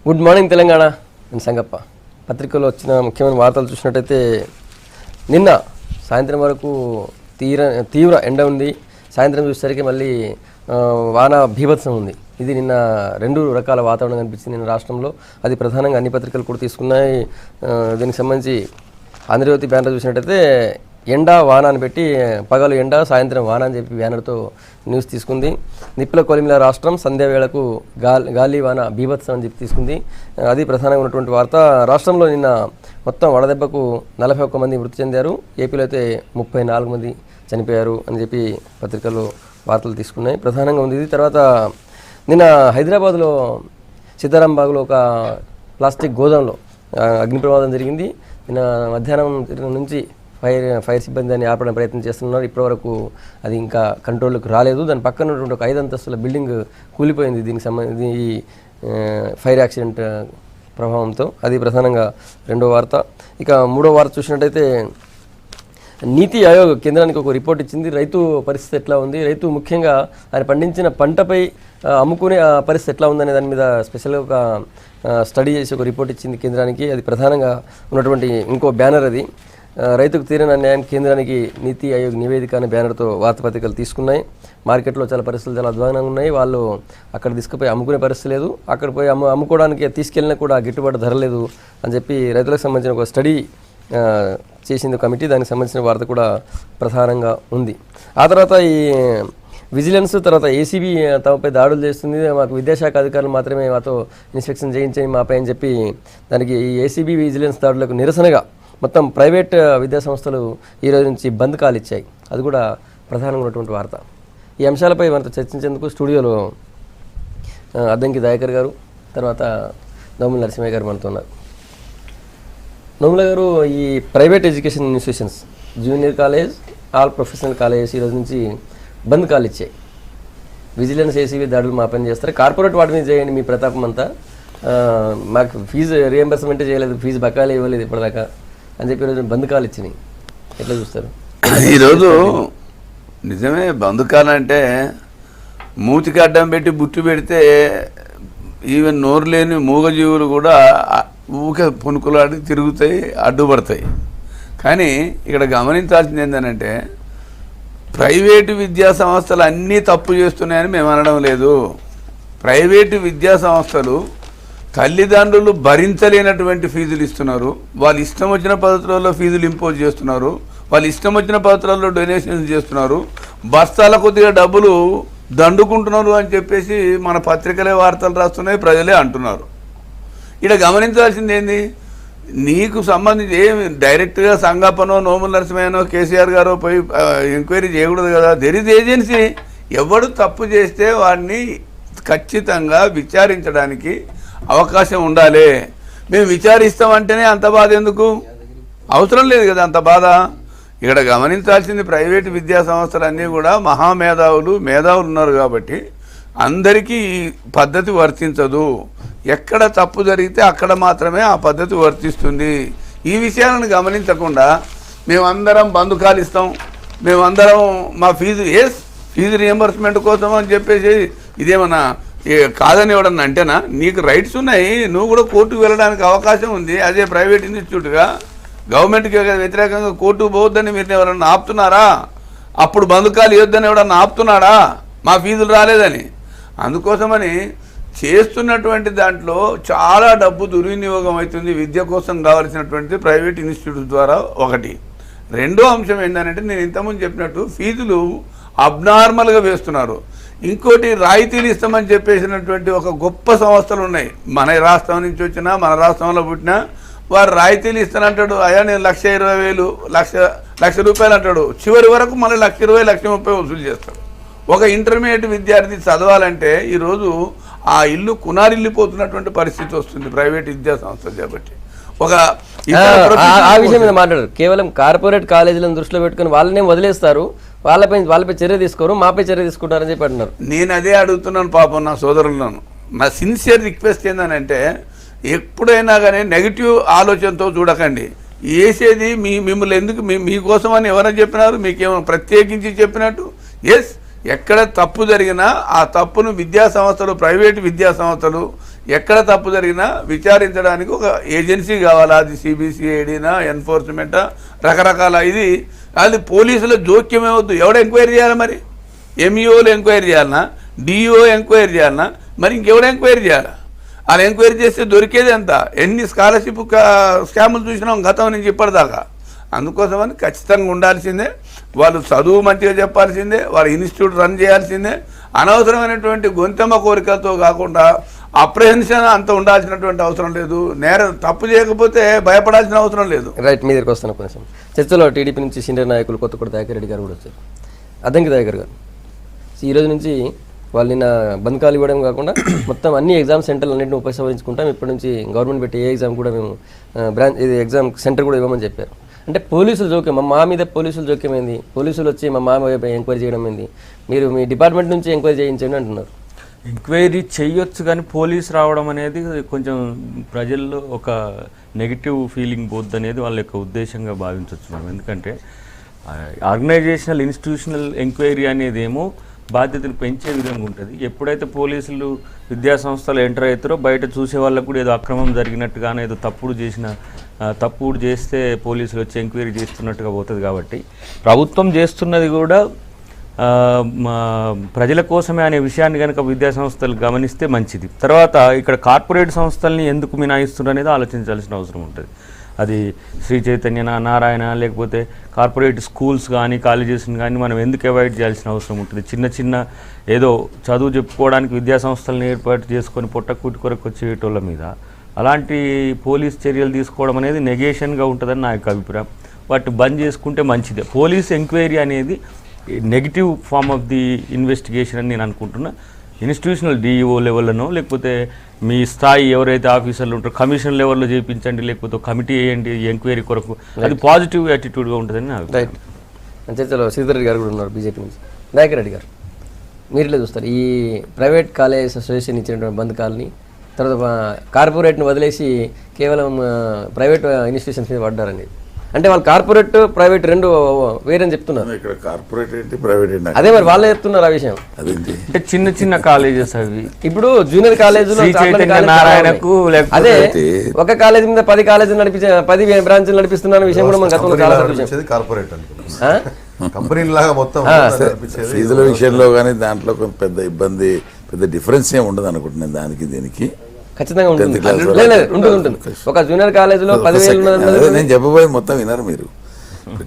Good morning Telangana. నేను సంగప్ప. పత్రికల్లో వచ్చిన ముఖ్యమైన వార్తలు చూసినట్టయితే నిన్న సాయంత్రం వరకు తీవ్ర ఎండ ఉంది. సాయంత్రం చూసేసరికి మళ్ళీ వాన బీభత్సం ఉంది. ఇది నిన్న రెండు రకాల వాతావరణం కనిపించింది నిన్న రాష్ట్రంలో. అది ప్రధానంగా అన్ని పత్రికలు కూడా తీసుకున్నాయి. దీనికి సంబంధించి ఆంధ్రజ్యోతి బ్యానర్ చూసినట్టయితే ఎండ వాన అని పెట్టి పగలు ఎండ సాయంత్రం వాన అని చెప్పి బ్యానర్తో న్యూస్ తీసుకుంది. నిప్పుల కొలిమిల రాష్ట్రం సంధ్యా వేళకు గాలి వాన బీభత్సం అని చెప్పి తీసుకుంది. అది ప్రధానంగా ఉన్నటువంటి వార్త. రాష్ట్రంలో నిన్న మొత్తం వడదెబ్బకు 41 మంది మృతి చెందారు. ఏపీలో అయితే 34 మంది చనిపోయారు అని చెప్పి పత్రికలు వార్తలు తీసుకున్నాయి. ప్రధానంగా ఉంది ఇది. తర్వాత నిన్న హైదరాబాద్లో సీతారాంబాగ్లో ఒక ప్లాస్టిక్ గోదాంలో అగ్ని ప్రమాదం జరిగింది. నిన్న మధ్యాహ్నం నుంచి ఫైర్ సిబ్బంది దాన్ని ఆపడానికి ప్రయత్నం చేస్తున్నారు. ఇప్పటివరకు అది ఇంకా కంట్రోల్కి రాలేదు. దాని పక్కన ఉన్నటువంటి ఒక 5 అంతస్తుల బిల్డింగ్ కూలిపోయింది దీనికి సంబంధించి ఈ ఫైర్ యాక్సిడెంట్ ప్రభావంతో. అది ప్రధానంగా రెండో వార్త. ఇక మూడో వార్త చూసినట్టయితే నీతి ఆయోగ్ కేంద్రానికి ఒక రిపోర్ట్ ఇచ్చింది. రైతు పరిస్థితి ఎట్లా ఉంది, రైతు ముఖ్యంగా ఆయన పండించిన పంటపై అమ్ముకునే పరిస్థితి ఎట్లా ఉందనే దాని మీద స్పెషల్గా ఒక స్టడీ చేసి ఒక రిపోర్ట్ ఇచ్చింది కేంద్రానికి. అది ప్రధానంగా ఉన్నటువంటి ఇంకో బ్యానర్. అది రైతుకు తీరని అన్యాయం కేంద్రానికి నీతి ఆయోగ్ నివేదిక అనే బ్యానర్తో వార్తాపత్రికలు తీసుకున్నాయి. మార్కెట్లో చాలా పరిస్థితులు చాలా అధ్వానంగా ఉన్నాయి. వాళ్ళు అక్కడ తీసుకుపోయి అమ్ముకునే పరిస్థితి లేదు. అక్కడ పోయి అమ్ముకోవడానికి తీసుకెళ్ళినా కూడా గిట్టుబాటు ధర లేదు అని చెప్పి రైతులకు సంబంధించిన ఒక స్టడీ చేసింది కమిటీ. దానికి సంబంధించిన వార్త కూడా ప్రధానంగా ఉంది. ఆ తర్వాత ఈ విజిలెన్స్ తర్వాత ఏసీబీ తమపై దాడులు చేస్తుంది. మాకు విద్యాశాఖ అధికారులు మాత్రమే మాతో ఇన్స్పెక్షన్ చేయించని మాపై అని చెప్పి దానికి ఈ ఏసీబీ విజిలెన్స్ దాడులకు నిరసనగా మొత్తం ప్రైవేట్ విద్యాసంస్థలు ఈరోజు నుంచి బంద్ కాల్ ఇచ్చాయి. అది కూడా ప్రధానంగా ఉన్నటువంటి వార్త. ఈ అంశాలపై మనతో చర్చించేందుకు స్టూడియోలో అద్దంకి దయాకర్ గారు, తర్వాత నోముల నరసింహయ్య గారు మనతో ఉన్నారు. నోముల గారు, ఈ private education institutions junior college, all professional colleges ఈరోజు నుంచి బంద్ కాల్ ఇచ్చాయి. విజిలెన్స్ ఏసీబీ దాడులు మా పని చేస్తారు, కార్పొరేట్ వాటి మీద చేయండి మీ ప్రతాపం అంతా, మాకు ఫీజు రియంబర్స్మెంటే చేయలేదు, ఫీజు బకాయిలు ఇవ్వలేదు ఇప్పటిదాకా అని చెప్పి ఈరోజు బంద్ కాల్ ఇచ్చినాయి. ఎట్లా చూస్తారు? ఈరోజు నిజమే బంద్ కాల్ అంటే మూతికి అడ్డం పెట్టి బుట్టు పెడితే ఈవెన్ నోరు లేని మూగజీవులు కూడా ఊకే పునుకులాడి తిరుగుతాయి, అడ్డుపడతాయి. కానీ ఇక్కడ గమనించాల్సింది ఏంటంటే ప్రైవేటు విద్యా సంస్థలు అన్నీ తప్పు చేస్తున్నాయని మేము అనడం లేదు. ప్రైవేటు విద్యా సంస్థలు తల్లిదండ్రులు భరించలేనటువంటి ఫీజులు ఇస్తున్నారు. వాళ్ళు ఇష్టం వచ్చిన పద్ధతులలో ఫీజులు ఇంపోజ్ చేస్తున్నారు. వాళ్ళు ఇష్టం వచ్చిన పద్ధతులలో డొనేషన్స్ చేస్తున్నారు. బస్తాల కొద్దిగా డబ్బులు దండుకుంటున్నారు అని చెప్పేసి మన పత్రికలే వార్తలు రాస్తున్నాయి, ప్రజలే అంటున్నారు. ఇక్కడ గమనించాల్సింది ఏంది, నీకు సంబంధించి ఏమి డైరెక్ట్గా సంగప్పనో నోముల నరసింహయ్యనో కేసీఆర్ గారో పోయి ఎంక్వైరీ చేయకూడదు కదా. There is agency. ఎవడు తప్పు చేస్తే వాడిని ఖచ్చితంగా విచారించడానికి అవకాశం ఉండాలి. మేము విచారిస్తామంటేనే అంత బాధ ఎందుకు? అవసరం లేదు కదా అంత బాధ. ఇక్కడ గమనించాల్సింది ప్రైవేటు విద్యా సంస్థలన్నీ కూడా మేధావులు ఉన్నారు కాబట్టి అందరికీ ఈ పద్ధతి వర్తించదు. ఎక్కడ తప్పు జరిగితే అక్కడ మాత్రమే ఆ పద్ధతి వర్తిస్తుంది. ఈ విషయాలను గమనించకుండా మేమందరం బంధుకాలు ఇస్తాం, మేమందరం మా ఫీజు రియంబర్స్మెంట్ కోసం అని చెప్పేసి ఇదేమన్నా కాదని ఎవడన్నా అంటేనా? నీకు రైట్స్ ఉన్నాయి, నువ్వు కూడా కోర్టుకు వెళ్ళడానికి అవకాశం ఉంది. అదే ప్రైవేట్ ఇన్స్టిట్యూట్గా గవర్నమెంట్కి వ్యతిరేకంగా కోర్టుకు పోవద్దని మీరు ఎవరన్నా ఆపుతున్నారా? అప్పుడు బంధుకాలు ఇవ్వద్దని ఎవడన్నా ఆపుతున్నాడా? మా ఫీజులు రాలేదని. అందుకోసమని చేస్తున్నటువంటి దాంట్లో చాలా డబ్బు దుర్వినియోగం అవుతుంది. విద్య కోసం కావాల్సినటువంటి ప్రైవేట్ ఇన్స్టిట్యూట్ ద్వారా ఒకటి. రెండో అంశం ఏంటంటే నేను ఇంతకుముందు చెప్పినట్టు ఫీజులు అబ్నార్మల్గా వేస్తున్నారు. ఇంకోటి రాయితీలు ఇస్తామని చెప్పేసినటువంటి ఒక గొప్ప సంస్థలు ఉన్నాయి. మన రాష్ట్రం నుంచి వచ్చినా మన రాష్ట్రంలో పుట్టినా వారు రాయితీలు ఇస్తానంటాడు. అయ్యా నేను 1,20,000 లక్ష రూపాయలు అంటాడు. చివరి వరకు మళ్ళీ 1,20,000 1,30,000 వసూలు చేస్తాడు. ఒక ఇంటర్మీడియట్ విద్యార్థి చదవాలంటే ఈరోజు ఆ ఇల్లు కునారిల్లిపోతున్నటువంటి పరిస్థితి వస్తుంది ప్రైవేట్ విద్యా సంస్థలు చేపట్టి. ఒక ఆ విషయం మీద మాట్లాడారు. కేవలం కార్పొరేట్ కాలేజీలను దృష్టిలో పెట్టుకుని వాళ్ళనే వదిలేస్తారు, వాళ్ళపై చర్య తీసుకోరు, మాపై చర్య తీసుకుంటారని చెప్పి అంటున్నారు. నేను అదే అడుగుతున్నాను పాపం నా సోదరులను. నా సిన్సియర్ రిక్వెస్ట్ ఏంటంటే ఎప్పుడైనా కానీ నెగిటివ్ ఆలోచనతో చూడకండి. వేసేది మిమ్మల్ని ఎందుకు మీకోసం అని ఎవరైనా చెప్పినారు? మీకేమైనా ప్రత్యేకించి చెప్పినట్టు? ఎస్, ఎక్కడ తప్పు జరిగినా ఆ తప్పును విద్యా సంస్థలు, ప్రైవేటు విద్యా సంస్థలు ఎక్కడ తప్పు జరిగినా విచారించడానికి ఒక ఏజెన్సీ కావాలా, అది సిబిసిఐడినా, ఎన్ఫోర్స్మెంటా, రకరకాల అది పోలీసుల జోక్యమే వద్దు. ఎవడు ఎంక్వైరీ చేయాలి మరి? ఎంఈఓలు ఎంక్వైరీ చేయాలన్నా, డిఓ ఎంక్వైరీ చేయాలన్నా, మరి ఇంకెవడు ఎంక్వైరీ చేయాలా? వాళ్ళు ఎంక్వైరీ చేస్తే దొరికేది ఎంత? ఎన్ని స్కాలర్షిప్ స్కాములు చూసినాం గతం నుంచి ఇప్పటిదాకా. అందుకోసమని ఖచ్చితంగా ఉండాల్సిందే. వాళ్ళు చదువు మంచిగా చెప్పాల్సిందే, వాళ్ళ ఇన్స్టిట్యూట్ రన్ చేయాల్సిందే. అనవసరమైనటువంటి గొంతెమ్మ కోరికలతో కాకుండా అప్రహెన్షన్ అంత ఉండాల్సినటువంటి అవసరం లేదు. తప్పు చేయకపోతే భయపడాల్సిన అవసరం లేదు. రైట్, మీ దగ్గరికి వస్తాను కొంచెం. చర్చలో టీడీపీ నుంచి సీనియర్ నాయకులు కొత్తకోట దయాకర్ రెడ్డి గారు కూడా వచ్చారు. అద్దంకి దయాకర్ గారు, ఈ రోజు నుంచి వాళ్ళు నిన్న బంద్కాలు ఇవ్వడం కాకుండా మొత్తం అన్ని ఎగ్జామ్ సెంటర్లు అన్నింటిని ఉపసంహరించుకుంటాం, ఇప్పటి నుంచి గవర్నమెంట్ పెట్టి ఏ ఎగ్జామ్ కూడా మేము ఇది ఎగ్జామ్ సెంటర్ కూడా ఇవ్వమని చెప్పారు. అంటే పోలీసుల జోక్యం, మా మీద పోలీసుల జోక్యం ఏంది? పోలీసులు వచ్చి మా ఎంక్వైరీ చేయడం ఏంది? మీరు మీ డిపార్ట్మెంట్ నుంచి ఎంక్వైరీ చేయించండి అంటున్నారు. ఎంక్వైరీ చేయొచ్చు, కానీ పోలీస్ రావడం అనేది కొంచెం ప్రజల్లో ఒక నెగిటివ్ ఫీలింగ్ పోద్ది అనేది వాళ్ళ యొక్క ఉద్దేశంగా భావించవచ్చు మనం. ఎందుకంటే ఆర్గనైజేషనల్ ఇన్స్టిట్యూషనల్ ఎంక్వైరీ అనేది ఏమో బాధ్యతను పెంచే విధంగా ఉంటుంది. ఎప్పుడైతే పోలీసులు విద్యా సంస్థలు ఎంటర్ అవుతారో బయట చూసే వాళ్ళకు కూడా ఏదో అక్రమం జరిగినట్టుగానే, ఏదో తప్పుడు చేస్తే పోలీసులు వచ్చి ఎంక్వైరీ చేస్తున్నట్టుగా పోతుంది. కాబట్టి ప్రభుత్వం చేస్తున్నది కూడా ప్రజల కోసమే అనే విషయాన్ని కనుక విద్యా సంస్థలు గమనిస్తే మంచిది. తర్వాత ఇక్కడ కార్పొరేట్ సంస్థల్ని ఎందుకు మినాయిస్తున్నారు అనేది ఆలోచించాల్సిన అవసరం ఉంటుంది. అది శ్రీ చైతన్య, నారాయణ, లేకపోతే కార్పొరేట్ స్కూల్స్ కానీ కాలేజెస్ని కానీ మనం ఎందుకు అవాయిడ్ చేయాల్సిన అవసరం ఉంటుంది? చిన్న ఏదో చదువు చెప్పుకోవడానికి విద్యా సంస్థలను ఏర్పాటు చేసుకొని పొట్టకూటి కొరకు వచ్చేటోళ్ళ మీద అలాంటి పోలీస్ చర్యలు తీసుకోవడం అనేది నెగేషన్గా ఉంటుందని నా యొక్క అభిప్రాయం. వాటిని బంద్ చేసుకుంటే మంచిదే. పోలీస్ ఎంక్వైరీ అనేది negative form of the investigation అని నేను అనుకుంటున్నా. ఇన్స్టిట్యూషనల్ డిఈఓ లెవెల్లోనో, లేకపోతే మీ స్థాయి ఎవరైతే ఆఫీసర్లు ఉంటారో కమిషన్ లెవెల్లో చేయించండి, లేకపోతే కమిటీ వేయండి ఎంక్వైరీ కొరకు. అది పాజిటివ్ యాటిట్యూడ్గా ఉంటుందని నా రైట్. చర్చలో శ్రీధర్ రెడ్డి గారు కూడా ఉన్నారు బీజేపీ నుంచి. దయాకర్ రెడ్డి గారు, మీరు ఇలా చూస్తారు, ఈ ప్రైవేట్ కాలేజ్ అసోసియేషన్ ఇచ్చినటువంటి బంద్ కాల్ని, తర్వాత కార్పొరేట్ని వదిలేసి కేవలం ప్రైవేట్ ఇన్స్టిట్యూషన్స్ మీద పడ్డారండి. అంటే వాళ్ళు కార్పొరేట్ ప్రైవేట్ రెండు వేరని చెప్తున్నారు. ఇక్కడ కార్పొరేట్ ఏంటి, ప్రైవేట్ ఏంటి? అదే మరి వాళ్ళే చెప్తున్నారు ఆ విషయం. అదేంటి అంటే చిన్న కాలేజెస్ అవి. ఇప్పుడు జూనియర్ కాలేజీలో నారాయణకు అదే ఒక కాలేజీ మీద 10 కాలేజీలు 10 బ్రాంచ్లు నడిపిస్తున్న విషయం కూడా మన గతంలో చాలా కార్పొరేట్ కంపెనీ లాగా మొత్తం ఫీజుల విషయంలో కానీ దాంట్లో కొంత పెద్ద డిఫరెన్స్ ఏమి ఉండదు అనుకుంటున్నాను దానికి దీనికి. ఖచ్చితంగా ఉంటుంది. ఒక జూనియర్ కాలేజీలో 10,000 నేను చెప్పబోయేది మొత్తం వినరు మీరు.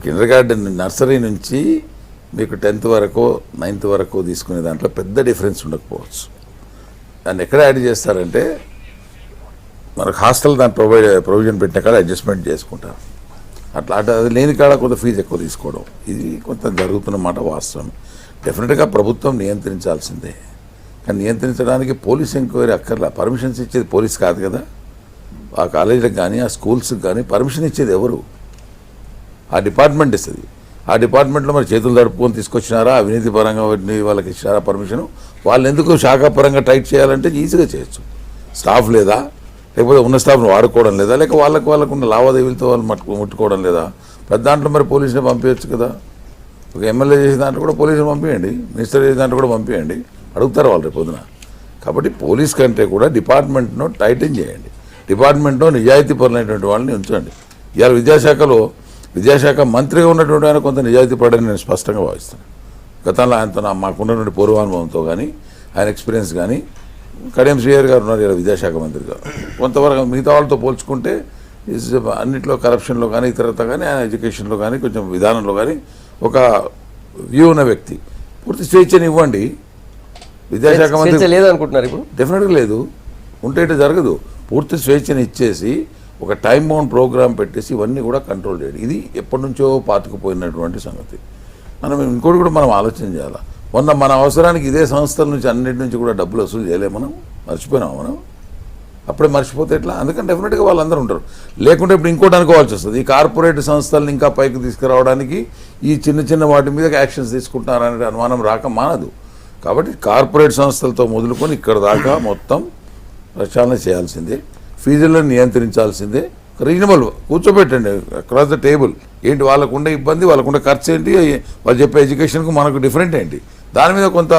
కిండర్ గార్డెన్ నర్సరీ నుంచి మీకు 10th వరకు 9th వరకు తీసుకునే దాంట్లో పెద్ద డిఫరెన్స్ ఉండకపోవచ్చు. దాన్ని ఎక్కడ యాడ్ చేస్తారంటే మనకు హాస్టల్ దాని ప్రొవిజన్ పెట్టిన కాడ అడ్జస్ట్మెంట్ చేసుకుంటారు. అట్లా అది లేని కాడ కొంత ఫీజు ఎక్కువ తీసుకోవడం, ఇది కొంత జరుగుతున్న మాట వాస్తవం. డెఫినెట్గా ప్రభుత్వం నియంత్రించాల్సిందే. కానీ నియంత్రించడానికి పోలీస్ ఎంక్వైరీ అక్కర్లా. పర్మిషన్స్ ఇచ్చేది పోలీస్ కాదు కదా. ఆ కాలేజీలకు కానీ ఆ స్కూల్స్కి కానీ పర్మిషన్ ఇచ్చేది ఎవరు? ఆ డిపార్ట్మెంట్ ఇస్తుంది. ఆ డిపార్ట్మెంట్లో మరి చేతులు తడుపుకొని తీసుకొచ్చినారా, అవినీతి పరంగా వాళ్ళకి ఇచ్చినారా పర్మిషను? వాళ్ళు ఎందుకు శాఖాపరంగా టైట్ చేయాలంటే ఈజీగా చేయొచ్చు. స్టాఫ్ లేదా, లేకపోతే ఉన్న స్టాఫ్ను వాడుకోవడం లేదా, లేక వాళ్ళకు ఉన్న లావాదేవీలతో వాళ్ళు ముట్టుకోవడం లేదా? పెద్ద దాంట్లో మరి పోలీసుని పంపించచ్చు కదా. ఒక ఎమ్మెల్యే చేసిన దాంట్లో కూడా పోలీసుని పంపించండి, మినిస్టర్ చేసిన దాంట్లో కూడా పంపించండి, అడుగుతారు వాళ్ళు రేపు పొద్దున. కాబట్టి పోలీస్ కంటే కూడా డిపార్ట్మెంట్ను టైటన్ చేయండి. డిపార్ట్మెంట్లో నిజాయితీ పరులైనటువంటి వాళ్ళని ఉంచండి. ఇవాళ విద్యాశాఖ మంత్రిగా ఉన్నటువంటి ఆయన కొంత నిజాయితీ పడని నేను స్పష్టంగా భావిస్తాను. గతంలో ఆయనతో మాకున్నటువంటి పూర్వానుభవంతో కానీ ఆయన ఎక్స్పీరియన్స్ కానీ, కడియం శ్రీహరి గారు ఉన్నారు ఇలా విద్యాశాఖ మంత్రిగా, కొంతవరకు మిగతా వాళ్ళతో పోల్చుకుంటే అన్నింటిలో కరప్షన్లో కానీ ఇతరత కానీ ఆయన ఎడ్యుకేషన్లో కానీ కొంచెం విధానంలో కానీ ఒక వ్యూ ఉన్న వ్యక్తి. పూర్తి స్వేచ్ఛని ఇవ్వండి. విద్యాశాఖ మంత్రి లేదనుకుంటున్నారు ఇప్పుడు? డెఫినెట్గా లేదు, ఉంటే ఇటు జరగదు. పూర్తి స్వేచ్ఛని ఇచ్చేసి ఒక టైం బౌండ్ ప్రోగ్రామ్ పెట్టేసి ఇవన్నీ కూడా కంట్రోల్ చేయండి. ఇది ఎప్పటి నుంచో పాతుకుపోయినటువంటి సంగతి. ఇంకోటి కూడా మనం ఆలోచన చేయాలి. మన అవసరానికి ఇదే సంస్థల నుంచి అన్నిటి నుంచి కూడా డబ్బులు వసూలు చేయలేము. మనం మర్చిపోయినాము. మనం అప్పుడే మర్చిపోతే ఎట్లా? అందుకని డెఫినెట్గా వాళ్ళందరూ ఉంటారు. లేకుంటే ఇప్పుడు ఇంకోటి అనుకోవాల్సి వస్తుంది. ఈ కార్పొరేట్ సంస్థలను ఇంకా పైకి తీసుకురావడానికి ఈ చిన్న వాటి మీద యాక్షన్స్ తీసుకుంటున్నారనే అనుమానం రాక మానదు. కాబట్టి కార్పొరేట్ సంస్థలతో మొదలుకొని ఇక్కడ దాకా మొత్తం ప్రచారణ చేయాల్సిందే. ఫీజులను నియంత్రించాల్సిందే. రీజనబుల్ కూర్చోబెట్టండి అక్రాస్ ద టేబుల్. ఏంటి వాళ్ళకుండే ఇబ్బంది, వాళ్ళకుండే ఖర్చు ఏంటి, వాళ్ళు చెప్పే ఎడ్యుకేషన్కు మనకు డిఫరెంట్ ఏంటి, దాని మీద కొంత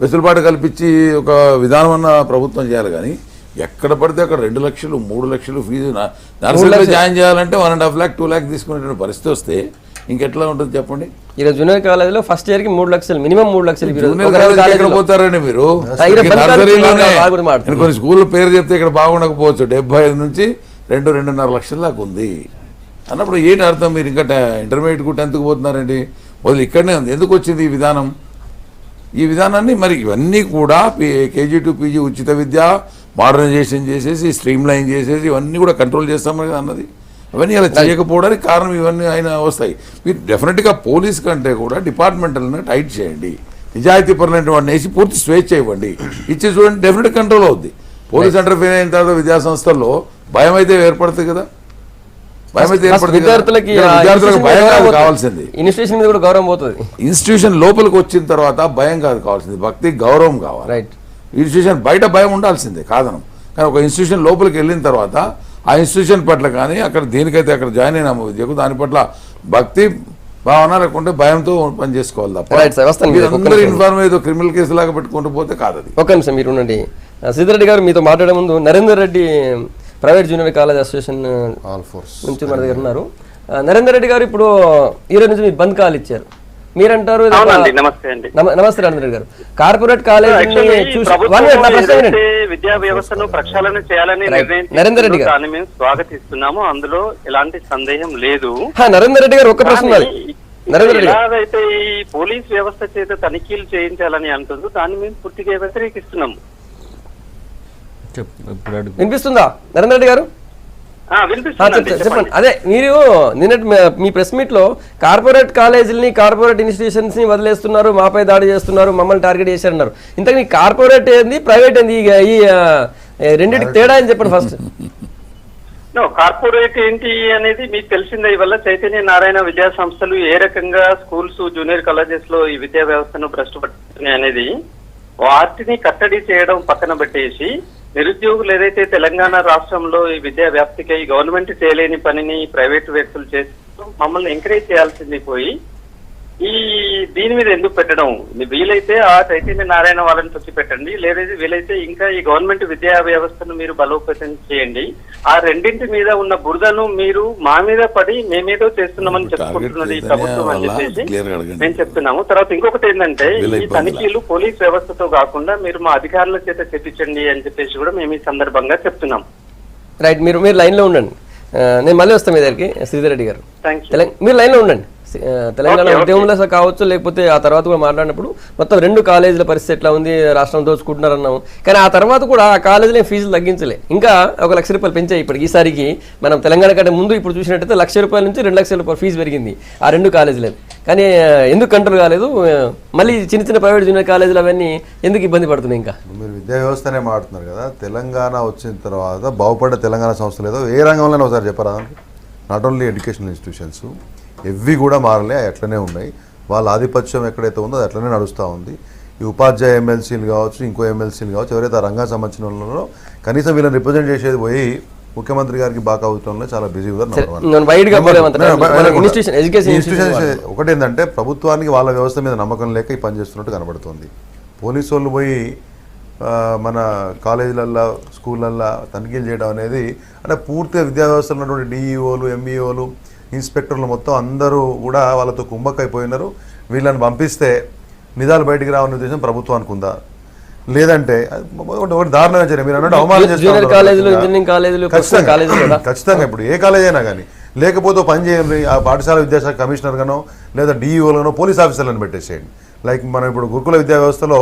వెసులుబాటు కల్పించి ఒక విధానం అన్న ప్రభుత్వం చేయాలి. కానీ ఎక్కడ పడితే అక్కడ 2 లక్షలు 3 లక్షలు ఫీజు నర్సరీలో జాయిన్ చేయాలంటే 1.5 lakh 2 lakh తీసుకునే పరిస్థితి వస్తే ఇంకెట్లా ఉంటుంది చెప్పండి. ఈరోజు జూనియర్ కాలేజీలో ఫస్ట్ ఇయర్ కి 3 లక్షలు మినిమం 3 లక్షలు జూనియర్ కాలేజీ ఎక్కడ పోతారండి మీరు? నర్సరీలోనే కొన్ని స్కూల్ పేరు చెప్తే ఇక్కడ బాగుండకపోవచ్చు, 75 నుంచి 2-2.5 లక్షల దాకా ఉంది అన్నప్పుడు ఏంటి అర్థం? మీరు ఇంకా ఇంటర్మీడియట్కు 10th పోతున్నారండి, మొదలు ఇక్కడనే ఉంది. ఎందుకు వచ్చింది ఈ విధానం? ఈ విధానాన్ని మరి ఇవన్నీ కూడా KG to PG ఉచిత విద్య మోడర్నైజేషన్ చేసేసి స్ట్రీమ్ లైన్ చేసేసి ఇవన్నీ కూడా కంట్రోల్ చేస్తామని కదా అన్నది. అవన్నీ అలా చేయకపోవడానికి కారణం ఇవన్నీ ఆయన వస్తాయి. మీరు డెఫినెట్గా పోలీస్ కంటే కూడా డిపార్ట్మెంటల్ని టైట్ చేయండి, నిజాయితీ పరులైన వాడిని వేసి పూర్తి స్వేచ్ఛ ఇవ్వండి, ఇచ్చి చూడండి డెఫినెట్ కంట్రోల్ అవుద్ది. పోలీస్ ఇంటర్ఫీర్ అయిన తర్వాత విద్యా సంస్థల్లో భయం అయితే ఏర్పడుతుంది కదా, భయం అయితే ఏర్పడుతుంది. విద్యార్థులకు భయం కాదు కావాల్సింది, ఇన్స్టిట్యూషన్ మీద కూడా గౌరవం పోతుంది. ఇన్స్టిట్యూషన్ లోపలికి వచ్చిన తర్వాత భయం కాదు కావాల్సింది, భక్తి గౌరవం కావాలి. రైట్. ఇన్స్టిట్యూషన్ బయట భయం ఉండాల్సిందే కాదనం, కానీ ఒక ఇన్స్టిట్యూషన్ లోపలికి వెళ్ళిన తర్వాత ఆ ఇన్స్టిట్యూషన్ పట్ల కానీ అక్కడ దేనికైతే అక్కడ జాయిన్ అయిన విద్యకు దాని పట్ల భక్తి భావన లేకుంటే భయంతో పని చేసుకోవాలి తప్ప అందరూ ఇన్ఫార్మ్ ఏదో క్రిమినల్ కేసు లాగా పెట్టుకుంటూ పోతే కాదు. అది ఒక నిమిషం మీరు ఉండండి. శ్రీధర్ రెడ్డి గారు మీతో మాట్లాడే ముందు Narender Reddy private junior college association నుంచి మన దగ్గర ఉన్నారు. నరేందర్ రెడ్డి గారు ఇప్పుడు ఈ రోజు నుంచి మీరు బంద్ కాల్ ఇచ్చారు, మీరంటారు. నమస్తే నరేందర్ రెడ్డి గారు. కార్పొరేట్ కాలేజ్ విద్యా వ్యవస్థను ప్రక్షాళన చేయాలని నరేందర్ రెడ్డి గారు మేము స్వాగతిస్తున్నాము, అందులో ఎలాంటి సందేహం లేదు. నరేందర్ రెడ్డి గారు ఒక ప్రశ్న ఎలాగైతే ఈ పోలీస్ వ్యవస్థ చేత తనిఖీలు చేయించాలని అంటుందో దాన్ని మేము పూర్తిగా వ్యతిరేకిస్తున్నాము. వినిపిస్తుందా నరేందర్ రెడ్డి గారు? చెప్పండి. అదే మీరు నిన్నటి మీ ప్రెస్ మీట్ లో కార్పొరేట్ కాలేజీలని కార్పొరేట్ ఇన్స్టిట్యూషన్స్ ని వదిలేస్తున్నారు, మాపై దాడి చేస్తున్నారు, మమ్మల్ని టార్గెట్ చేశారన్నారు. ఇంతకు కార్పొరేట్ ఏంది ప్రైవేట్ ఏంది ఈ రెండింటికి తేడా అని చెప్పండి ఫస్ట్. కార్పొరేట్ ఏంటి అనేది మీకు తెలిసిందే. ఇవల్ల చైతన్య నారాయణ విద్యా సంస్థలు ఏ రకంగా స్కూల్స్ జూనియర్ కాలేజెస్ లో ఈ విద్యా వ్యవస్థను భ్రష్టు పడుతున్నాయి అనేది వాటిని కట్టడి చేయడం పక్కన పెట్టేసి నిరుద్యోగులు ఏదైతే తెలంగాణ రాష్ట్రంలో ఈ విద్యా వ్యాప్తికై గవర్నమెంట్ చేయలేని పనిని ప్రైవేటు వ్యక్తులు చేస్తూ మమ్మల్ని ఎంకరేజ్ చేయాల్సింది పోయి ఈ దీని మీద ఎందుకు పెట్టడం? వీలైతే ఆ చైతన్య నారాయణ వాళ్ళని వచ్చి పెట్టండి, లేదా వీలైతే ఇంకా ఈ గవర్నమెంట్ విద్యా వ్యవస్థను మీరు బలోపేతం చేయండి. ఆ రెండింటి మీద ఉన్న బురదను మీరు మా మీద పడి మేమేదో చేస్తున్నామని చెప్పుకుంటున్నది ఈ ప్రభుత్వం అని చెప్పేసి మేము చెప్తున్నాము. తర్వాత ఇంకొకటి ఏంటంటే ఈ తనిఖీలు పోలీస్ వ్యవస్థతో కాకుండా మీరు మా అధికారుల చేత చెప్పించండి అని చెప్పేసి కూడా మేము ఈ సందర్భంగా చెప్తున్నాం. రైట్. మీరు లైన్ లో ఉండండి, నేను మళ్ళీ వస్తాను మీ దగ్గరికి. శ్రీధర్ రెడ్డి గారు మీరు లైన్ లో ఉండండి. తెలంగాణ ఉద్యమంలో కావచ్చు, లేకపోతే ఆ తర్వాత కూడా మాట్లాడినప్పుడు మొత్తం 2 కాలేజీల పరిస్థితి ఎట్లా ఉంది, రాష్ట్రం దోచుకుంటున్నారు అన్నాము. కానీ ఆ తర్వాత కూడా ఆ కాలేజీలో ఫీజులు తగ్గించలే, ఇంకా 1 లక్ష రూపాయలు పెంచాయి. ఇప్పటికి ఈసారికి మనం తెలంగాణ కంటే ముందు ఇప్పుడు చూసినట్టయితే 1 లక్ష రూపాయల నుంచి 2 లక్షల రూపాయలు ఫీజు పెరిగింది ఆ 2 కాలేజీలు. కానీ ఎందుకు కంట్రోల్ కాలేదు? మళ్ళీ చిన్న ప్రైవేట్ జూనియర్ కాలేజీలు అవన్నీ ఎందుకు ఇబ్బంది పడుతున్నాయి? ఇంకా మీరు విద్యా వ్యవస్థనే మాట్లాడుతున్నారు కదా, తెలంగాణ వచ్చిన తర్వాత బాగుపడ్డ తెలంగాణ సంస్థలు ఏదో ఏ రంగంలోనే ఒకసారి చెప్పరా? నాట్ ఓన్లీ ఎడ్యుకేషనల్ ఇన్స్టిట్యూషన్స్ ఎవ్వి కూడా మారలే, అట్లనే ఉన్నాయి. వాళ్ళ ఆధిపత్యం ఎక్కడైతే ఉందో అది అట్లనే నడుస్తూ ఉంది. ఈ ఉపాధ్యాయ ఎమ్మెల్సీలు కావచ్చు, ఇంకో ఎమ్మెల్సీలు కావచ్చు, ఎవరైతే ఆ రంగానికి సంబంధించిన వాళ్ళలో కనీసం వీళ్ళని రిప్రజెంట్ చేసేది పోయి ముఖ్యమంత్రి గారికి బాగా అవుతుందో చాలా బిజీ ఉన్నారు. ఒకటి ఏంటంటే ప్రభుత్వానికి వాళ్ళ వ్యవస్థ మీద నమ్మకం లేక ఈ పని చేస్తున్నట్టు కనబడుతుంది. పోలీసు వాళ్ళు పోయి మన కాలేజీలల్లో స్కూళ్ళల్లో తనిఖీలు చేయడం అనేది అంటే పూర్తిగా విద్యా వ్యవస్థలో ఉన్నటువంటి డిఈఓలు ఎంఈఓలు ఇన్స్పెక్టర్లు మొత్తం అందరూ కూడా వాళ్ళతో కుంభక్కైపోయినారు. వీళ్ళని పంపిస్తే నిజాలు బయటికి రావని ఉద్దేశం ప్రభుత్వానికి ఉందా? లేదంటే ఒకటి దారుణంగా జరిగింది. మీరు అన్నట్టు అవమానం చేస్తున్నారు. ఖచ్చితంగా ఇప్పుడు ఏ కాలేజ్ అయినా కానీ లేకపోతే పని చేయండి, ఆ పాఠశాల విద్యాశాఖ కమిషనర్ గానో లేదా డిఈఓలనో పోలీస్ ఆఫీసర్లను పెట్టేసేయండి. లైక్ మనం ఇప్పుడు గురుకుల విద్యా వ్యవస్థలో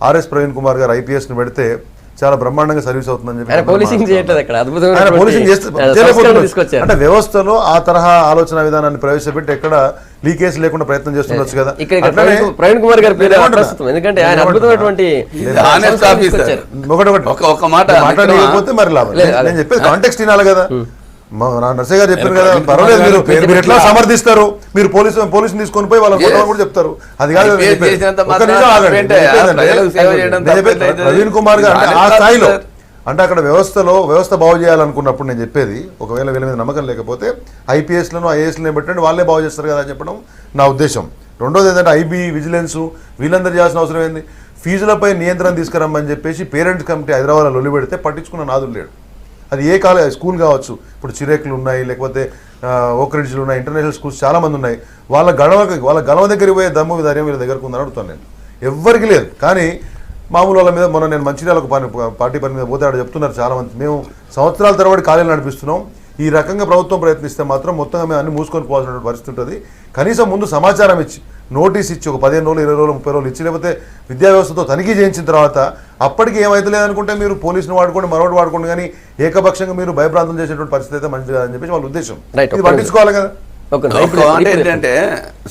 ఆర్ఎస్ ప్రవీణ్ కుమార్ గారు ఐపీఎస్ని పెడితే చాలా బ్రహ్మాండంగా సర్వీస్ అవుతుందని చెప్పి అంటే వ్యవస్థలో ఆ తరహా ఆలోచన విధానాన్ని ప్రవేశపెట్టి ఎక్కడ లీకేజ్ లేకుండా ప్రయత్నం చేస్తుండొచ్చు కదా. ప్రవీణ్ కుమార్ గారి పేరు ఎందుకంటే ఆయన అద్భుతమైనటువంటి ఒక మాట మాట్లాడకపోతే మరి లాభం. నేను చెప్పేది కాంటెక్స్ట్ వినాలి కదా. నర్సయ్య గారు చెప్పారు కదా, పర్వాలేదు మీరు ఎట్లా సమర్థిస్తారు, మీరు పోలీసుని తీసుకొని పోయి వాళ్ళ ఫోటో కూడా చెప్తారు. అది కాదు ప్రవీణ్ కుమార్ గారు ఆ స్థాయిలో అంటే అక్కడ వ్యవస్థ బాగు చేయాలనుకున్నప్పుడు నేను చెప్పేది ఒకవేళ వీళ్ళ మీద నమ్మకం లేకపోతే ఐపీఎస్లను ఐఏఎస్లను పెట్టండి, వాళ్ళే బాగు చేస్తారు కదా అని చెప్పడం నా ఉద్దేశం. రెండోది ఏంటంటే ఐబీ విజిలెన్స్ వీళ్ళందరూ చేయాల్సిన అవసరం ఏంది? ఫీజులపై నియంత్రణ తీసుకురమ్మని చెప్పేసి పేరెంట్స్ కమిటీ హైదరాబాద్లో లొల్లి పెడితే పట్టించుకున్న నాదులు లేడు. అది ఏ కాలేజ్ స్కూల్ కావచ్చు, ఇప్పుడు చిరేకులు ఉన్నాయి, లేకపోతే ఓక్రిడ్జ్లు ఉన్నాయి, ఇంటర్నేషనల్ స్కూల్స్ చాలామంది ఉన్నాయి. వాళ్ళ గడవ దగ్గరికి పోయే దమ్ము ధైర్యం వీళ్ళ దగ్గరకు ఉందని అడుగుతాను నేను. ఎవ్వరికి లేదు. కానీ మామూలు వాళ్ళ మీద మొన్న నేను మంచిర్యాల పార్టీ పని మీద పోతే ఆడ చెప్తున్నారు చాలామంది, మేము సంవత్సరాల తరబడి కాలేజీలు నడిపిస్తున్నాం, ఈ రకంగా ప్రభుత్వం ప్రయత్నిస్తే మాత్రం మొత్తంగా మేము అన్ని మూసుకొని పోవాల్సిన పరిస్థితి ఉంటుంది. కనీసం ముందు సమాచారం ఇచ్చి నోటీస్ ఇచ్చి ఒక 15 రోజులు 20 రోజులు 30 రోజులు ఇచ్చి, లేకపోతే విద్యా వ్యవస్థతో తనిఖీ చేయించిన తర్వాత అప్పటికి ఏమైతే లేదనుకుంటే మీరు పోలీసును వాడుకోండి, మరొకటి వాడుకోండి, కానీ ఏకపక్షంగా మీరు భయభ్రాంతం చేసేటువంటి పరిస్థితి అయితే మంచిది కాదని చెప్పేసి వాళ్ళ ఉద్దేశం. ఇది పట్టించుకోవాలి కదా. అంటే ఏంటంటే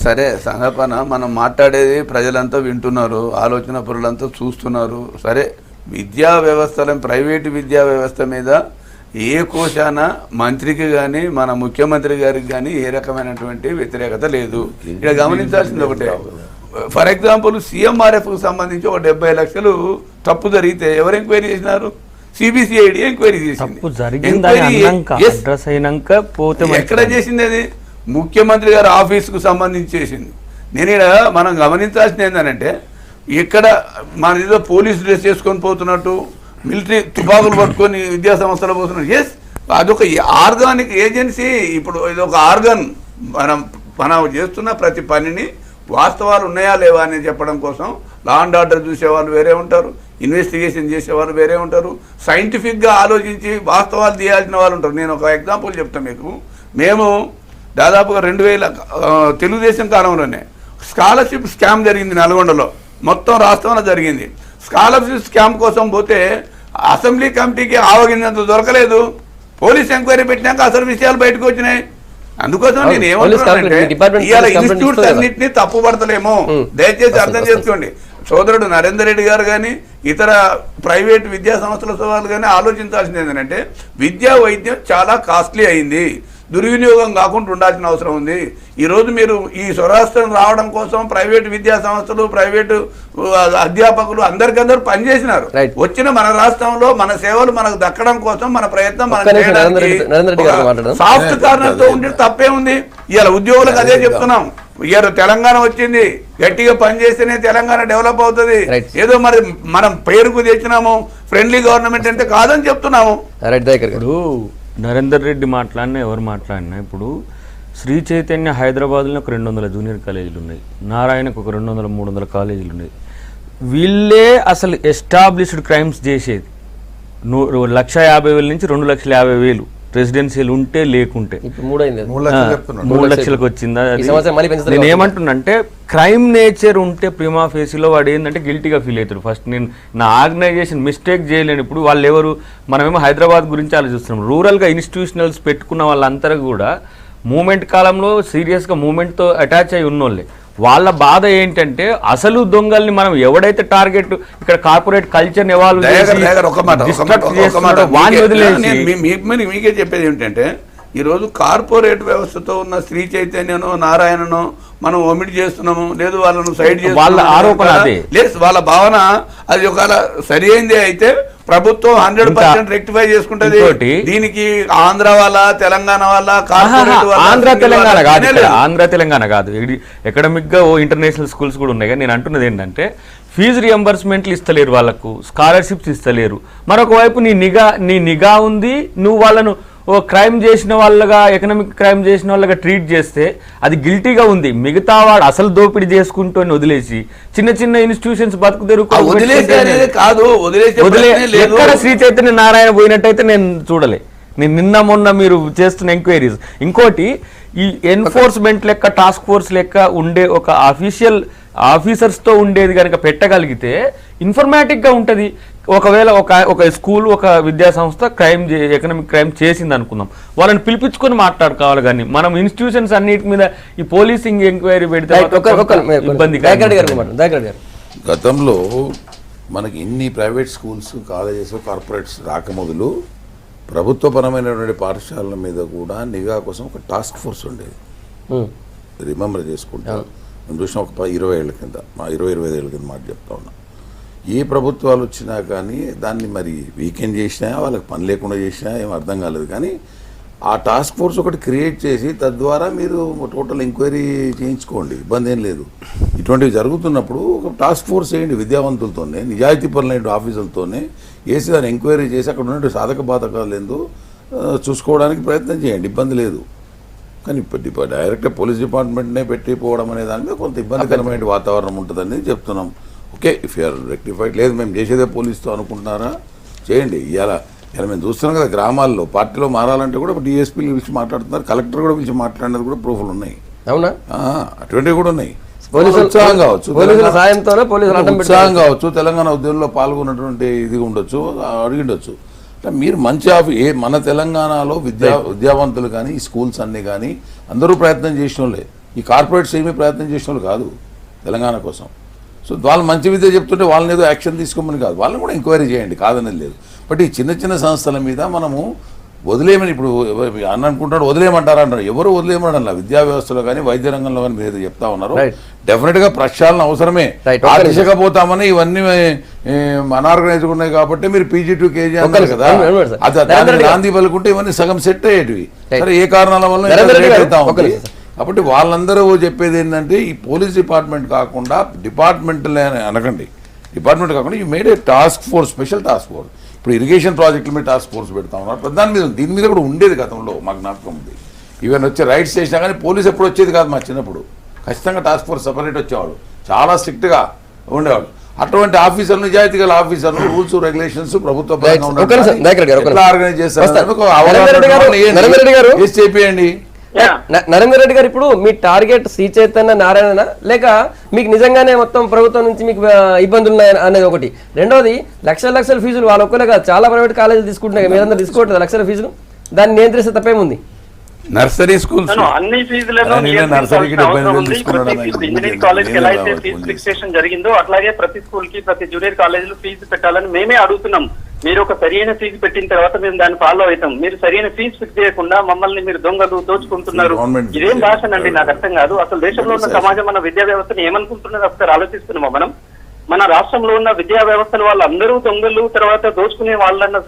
సరే సంగపన మనం మాట్లాడేది ప్రజలంతా వింటున్నారు, ఆలోచన పరులంతా చూస్తున్నారు. సరే విద్యా వ్యవస్థల ప్రైవేటు విద్యా వ్యవస్థ మీద ఏ కోశాన మంత్రికి కానీ మన ముఖ్యమంత్రి గారికి కానీ ఏ రకమైనటువంటి వ్యతిరేకత లేదు. ఇక్కడ గమనించాల్సింది ఒకటే, ఫర్ ఎగ్జాంపుల్ CMRFకు సంబంధించి ఒక 70 లక్షలు తప్పు జరిగితే ఎవరు ఎంక్వైరీ చేసినారు? CBCID ఎంక్వైరీ చేసింది. ఎక్కడ చేసింది? అది ముఖ్యమంత్రి గారి ఆఫీసుకు సంబంధించి చేసింది. నేను ఇక్కడ మనం గమనించాల్సింది ఏంటంటే, ఇక్కడ మన ఏదో పోలీసు డ్రెస్ చేసుకొని పోతున్నట్టు, మిలిటరీ తుపాకులు పట్టుకొని విద్యా సంస్థలు పోతున్నారు. ఎస్, అదొక ఆర్గానిక్ ఏజెన్సీ. ఇప్పుడు ఇది ఒక ఆర్గన్. మనం చేస్తున్న ప్రతి పనిని వాస్తవాలు ఉన్నాయా లేవా అని చెప్పడం కోసం లా అండ్ ఆర్డర్ చూసేవాళ్ళు వేరే ఉంటారు, ఇన్వెస్టిగేషన్ చేసేవాళ్ళు వేరే ఉంటారు, సైంటిఫిక్గా ఆలోచించి వాస్తవాలు తీయాల్సిన వాళ్ళు ఉంటారు. నేను ఒక ఎగ్జాంపుల్ చెప్తాను మీకు. మేము దాదాపుగా 2000 తెలుగుదేశం కాలంలోనే స్కాలర్షిప్ స్కామ్ జరిగింది నల్గొండలో, మొత్తం రాష్ట్రంలో జరిగింది. స్కాలర్షిప్ స్కామ్ కోసం పోతే అసెంబ్లీ కమిటీకి ఆవగిందంత దొరకలేదు. పోలీస్ ఎంక్వైరీ పెట్టినాక అసలు విషయాలు బయటకు వచ్చినాయి. అందుకోసం నేను ఏమంటున్నానంటే, ఇవాళ ఇన్స్టిట్యూట్స్ అన్నింటినీ తప్పు పడతలేమో దయచేసి అర్థం చేసుకోండి. సోదరుడు నరేందర్ రెడ్డి గారు కానీ ఇతర ప్రైవేట్ విద్యా సంస్థల వాళ్ళు కానీ ఆలోచించాల్సింది ఏంటంటే, విద్యా వైద్యం చాలా కాస్ట్లీ అయింది, దుర్వినియోగం కాకుండా ఉండాల్సిన అవసరం ఉంది. ఈరోజు మీరు ఈ స్వరాష్ట్రం రావడం కోసం ప్రైవేటు విద్యా సంస్థలు, ప్రైవేటు అధ్యాపకులు అందరికందరూ పనిచేసినారు. వచ్చిన మన రాష్ట్రంలో మన సేవలు మనకు దక్కడం కోసం మన ప్రయత్నం సాఫ్ట్ కారణంతో ఉంటే తప్పే ఉంది. ఇవాళ ఉద్యోగులకు అదే చెప్తున్నాం. ఇవాళ తెలంగాణ వచ్చింది, గట్టిగా పనిచేస్తేనే తెలంగాణ డెవలప్ అవుతుంది. ఏదో మరి మనం పేరుకు తెచ్చినాము ఫ్రెండ్లీ గవర్నమెంట్ అంటే కాదని చెప్తున్నాము. నరేందర్ రెడ్డి మాట్లాడినా ఎవరు మాట్లాడినా, ఇప్పుడు శ్రీ చైతన్య హైదరాబాద్లో ఒక 200 జూనియర్ కాలేజీలు ఉన్నాయి, నారాయణకు ఒక 200, 300 కాలేజీలు ఉన్నాయి. వీళ్ళే అసలు ఎస్టాబ్లిష్డ్ క్రైమ్స్ చేసేది. 1,50,000 నుంచి 2,50,000 రెసిడెన్షియల్ ఉంటే లేకుంటే 3 లక్షలకు వచ్చిందా? నేను ఏమంటున్నంటే, క్రైమ్ నేచర్ ఉంటే ప్రిమా ఫేసీలో వాడు ఏంటంటే గిల్టీగా ఫీల్ అవుతాడు. ఫస్ట్ నేను నా ఆర్గనైజేషన్ మిస్టేక్ చేయలేను. ఇప్పుడు వాళ్ళు ఎవరు, మనమేమో హైదరాబాద్ గురించి ఆలోచిస్తున్నాం. రూరల్గా ఇన్స్టిట్యూషనల్స్ పెట్టుకున్న వాళ్ళంతా కూడా మూమెంట్ కాలంలో సీరియస్గా మూమెంట్తో అటాచ్ అయి ఉన్నోళ్ళే. వాళ్ళ బాధ ఏంటంటే, అసలు దొంగల్ని మనం ఎవడైతే టార్గెట్ ఇక్కడ కార్పొరేట్ కల్చర్ మీకే చెప్పేది ఏంటంటే, ఈరోజు కార్పొరేట్ వ్యవస్థతో ఉన్న శ్రీ చైతన్యనో నారాయణనో మనం ఒమిట్ చేస్తున్నాము, లేదు వాళ్ళను సైడ్ చేస్తున్నాము, వాళ్ళ ఆరోపణ లేదు వాళ్ళ భావన అది ఒకవేళ సరి అయిందే అయితే ప్రభుత్వం 100% రెక్టిఫై చేసుకుంటది. దీనికి ఆంధ్ర వాళ్ళ తెలంగాణ వాళ్ళ ఆంధ్ర తెలంగాణ కాదు, ఎకడమిక్ గా ఇంటర్నేషనల్ స్కూల్స్ కూడా ఉన్నాయి. నేను అంటున్నది ఏంటంటే, ఫీజు రియంబర్స్మెంట్లు ఇస్తలేరు, వాళ్ళకు స్కాలర్షిప్స్ ఇస్తలేరు. మరొక వైపు నీ నిఘా ఉంది, నువ్వు వాళ్ళను ఓ క్రైమ్ చేసిన వాళ్ళగా, ఎకనామిక్ క్రైమ్ చేసిన వాళ్ళగా ట్రీట్ చేస్తే అది గిల్టీగా ఉంది. మిగతా వాడు అసలు దోపిడీ చేసుకుంటూ వదిలేసి చిన్న చిన్న ఇన్స్టిట్యూషన్స్ బతుకుదేరు ఎక్కడ శ్రీ చైతన్య నారాయణ పోయినట్టయితే నేను చూడలే. నేను నిన్న మొన్న మీరు చేస్తున్న ఎంక్వైరీస్. ఇంకోటి, ఈ ఎన్ఫోర్స్మెంట్ లెక్క టాస్క్ ఫోర్స్ లెక్క ఉండే ఒక ఆఫీసర్స్తో ఉండేది కనుక పెట్టగలిగితే ఇన్ఫర్మేటిక్గా ఉంటుంది. ఒకవేళ ఒక స్కూల్, ఒక విద్యా సంస్థ ఎకనామిక్ క్రైమ్ చేసింది అనుకుందాం, వాళ్ళని పిలిపించుకొని మాట్లాడుకోవాలి. కానీ మనం ఇన్స్టిట్యూషన్స్ అన్నిటి మీద ఈ పోలీసింగ్ ఎంక్వైరీ పెడితే ఇబ్బంది. గతంలో మనకి ఇన్ని ప్రైవేట్ స్కూల్స్, కాలేజెస్, కార్పొరేట్స్ రాకమొదలు ప్రభుత్వపరమైనటువంటి పాఠశాలల మీద కూడా నిఘా కోసం ఒక టాస్క్ ఫోర్స్ ఉండేది. రిమెంబర్ చేసుకుంటాం, నేను చూసిన ఒక 20 ఏళ్ళ కింద, 20-25 ఏళ్ళ కింద మాట చెప్తా ఉన్నా. ఏ ప్రభుత్వాలు వచ్చినా కానీ దాన్ని మరి వీకెండ్ చేసినా, వాళ్ళకి పని లేకుండా చేసినా ఏం అర్థం కాలేదు. కానీ ఆ టాస్క్ ఫోర్స్ ఒకటి క్రియేట్ చేసి తద్వారా మీరు టోటల్ ఎంక్వైరీ చేయించుకోండి, ఇబ్బంది ఏం లేదు. ఇటువంటివి జరుగుతున్నప్పుడు ఒక టాస్క్ ఫోర్స్ చేయండి, విద్యావంతులతోనే నిజాయితీపరులైన ఆఫీసర్లతోనే వేసి దాన్ని ఎంక్వైరీ చేసి అక్కడ ఉన్నటువంటి సాధక బాధకాలు ఏందో చూసుకోవడానికి ప్రయత్నం చేయండి, ఇబ్బంది లేదు. కానీ డైరెక్ట్గా పోలీస్ డిపార్ట్మెంట్నే పెట్టిపోవడం అనే దాని మీద కొంత ఇబ్బందికరమైన వాతావరణం ఉంటుందని చెప్తున్నాం. ఓకే, ఇఫ్ యూఆర్ రెక్టిఫైడ్, లేదు మేము చేసేదే పోలీస్తో అనుకుంటున్నారా, చేయండి. ఇలా మేము చూస్తున్నాం కదా, గ్రామాల్లో పార్టీలో మారాలంటే కూడా డిఎస్పీలు పిలిచి మాట్లాడుతున్నారు, కలెక్టర్ కూడా పిలిచి మాట్లాడినది కూడా ప్రూఫ్లు ఉన్నాయి. అవునా? అటువంటివి కూడా ఉన్నాయి. పోలీసుల ఉత్సాహం కావచ్చు, ఉత్సాహం కావచ్చు, కావచ్చు, తెలంగాణ ఉద్యమంలో పాల్గొన్నటువంటి ఇది ఉండొచ్చు, అడిగిండొచ్చు. అంటే మీరు మంచి మన తెలంగాణలో విద్యావంతులు కానీ ఈ స్కూల్స్ అన్నీ కానీ అందరూ ప్రయత్నం చేసిన వాళ్ళే, ఈ కార్పొరేట్స్ ఏమీ ప్రయత్నం చేసిన వాళ్ళు కాదు తెలంగాణ కోసం. సో వాళ్ళు మంచి విద్య చెప్తుంటే వాళ్ళని ఏదో యాక్షన్ తీసుకోమని కాదు, వాళ్ళని కూడా ఎంక్వైరీ చేయండి, కాదనేది లేదు. బట్ ఈ చిన్న చిన్న సంస్థల మీద మనము వదిలేయమని ఇప్పుడు అన్న అనుకుంటాడు, వదిలేయమంటారా అంటారు. ఎవరు వదిలేయమన్నా విద్యా వ్యవస్థలో కానీ వైద్య రంగంలో కానీ మీరు చెప్తా ఉన్నారు. డెఫినెట్ గా ప్రక్షాళన అవసరమే, ఆ దిశగా పోతామని ఇవన్నీ అనార్గనైజ్డ్ ఉన్నాయి కాబట్టి మీరు PG2 KG అన్నారు కదా, అది గాంధీ పలుకుంటే ఇవన్నీ సగం సెట్ అయ్యేటివి. సరే ఏ కారణాల వల్ల కాబట్టి వాళ్ళందరూ చెప్పేది ఏంటంటే ఈ పోలీస్ డిపార్ట్మెంట్ కాకుండా డిపార్ట్మెంట్లే అనకండి, డిపార్ట్మెంట్ కాకుండా you made A task force, special task force. ఇప్పుడు ఇరిగేషన్ ప్రాజెక్టుల మీద టాస్క్ ఫోర్స్ పెడతా ఉన్నారు, ప్రధాని మీద దీని మీద కూడా ఉండేది గతంలో, మాకు జ్ఞాపకం ఉంది. ఈవెన్ వచ్చి రైడ్స్ చేసినా కానీ పోలీస్ ఎప్పుడు వచ్చేది కాదు మా చిన్నప్పుడు, ఖచ్చితంగా టాస్క్ ఫోర్స్ సపరేట్ వచ్చేవాళ్ళు, చాలా స్ట్రిక్ట్గా ఉండేవాళ్ళు. అటువంటి ఆఫీసర్లు, నిజాయితీ గల ఆఫీసర్లు, రూల్స్ రెగ్యులేషన్స్ ప్రభుత్వ ఆర్గనైజ్ చేస్తారు చేపియండి. నరేందర్ రెడ్డి గారు, ఇప్పుడు మీ టార్గెట్ శ్రీ చైతన్య నారాయణ లేక మీకు నిజంగానే మొత్తం ప్రభుత్వం నుంచి మీకు ఇబ్బందులు ఉన్నాయి అనేది ఒకటి, రెండోది లక్షల ఫీజులు వాళ్ళు ఒక్కలే కాదు చాలా ప్రైవేట్ కాలేజీలు తీసుకుంటున్నాయి, మీరందరూ తీసుకోవట్లేదు లక్షల ఫీజులు, దాన్ని నియంత్రిస్తే తప్పేముంది? నర్సరీ స్కూల్స్ అన్ని ఫీజులను ఇంజనీరింగ్ కాలేజ్ కి ఎలా అయితే ఫీజు ఫిక్సేషన్ జరిగిందో అట్లాగే ప్రతి స్కూల్ కి ప్రతి జూనియర్ కాలేజీలో ఫీజు పెట్టాలని మేమే అడుగుతున్నాం. మీరు ఒక సరైన ఫీజు పెట్టిన తర్వాత మేము దాన్ని ఫాలో అవుతాం. మీరు సరైన ఫీజు ఫిక్స్ చేయకుండా మమ్మల్ని మీరు దొంగలు దోచుకుంటున్నారు, ఇదేం భాషనండి? నాకు అర్థం కాదు. అసలు దేశంలో ఉన్న సమాజం మన విద్యా వ్యవస్థను ఏమనుకుంటున్నది ఒకసారి ఆలోచిస్తున్నామా మనం? మన రాష్ట్రంలో ఉన్న విద్యా వ్యవస్థలు వాళ్ళందరూ దొంగలు తర్వాత దోచుకునే వాళ్ళన్న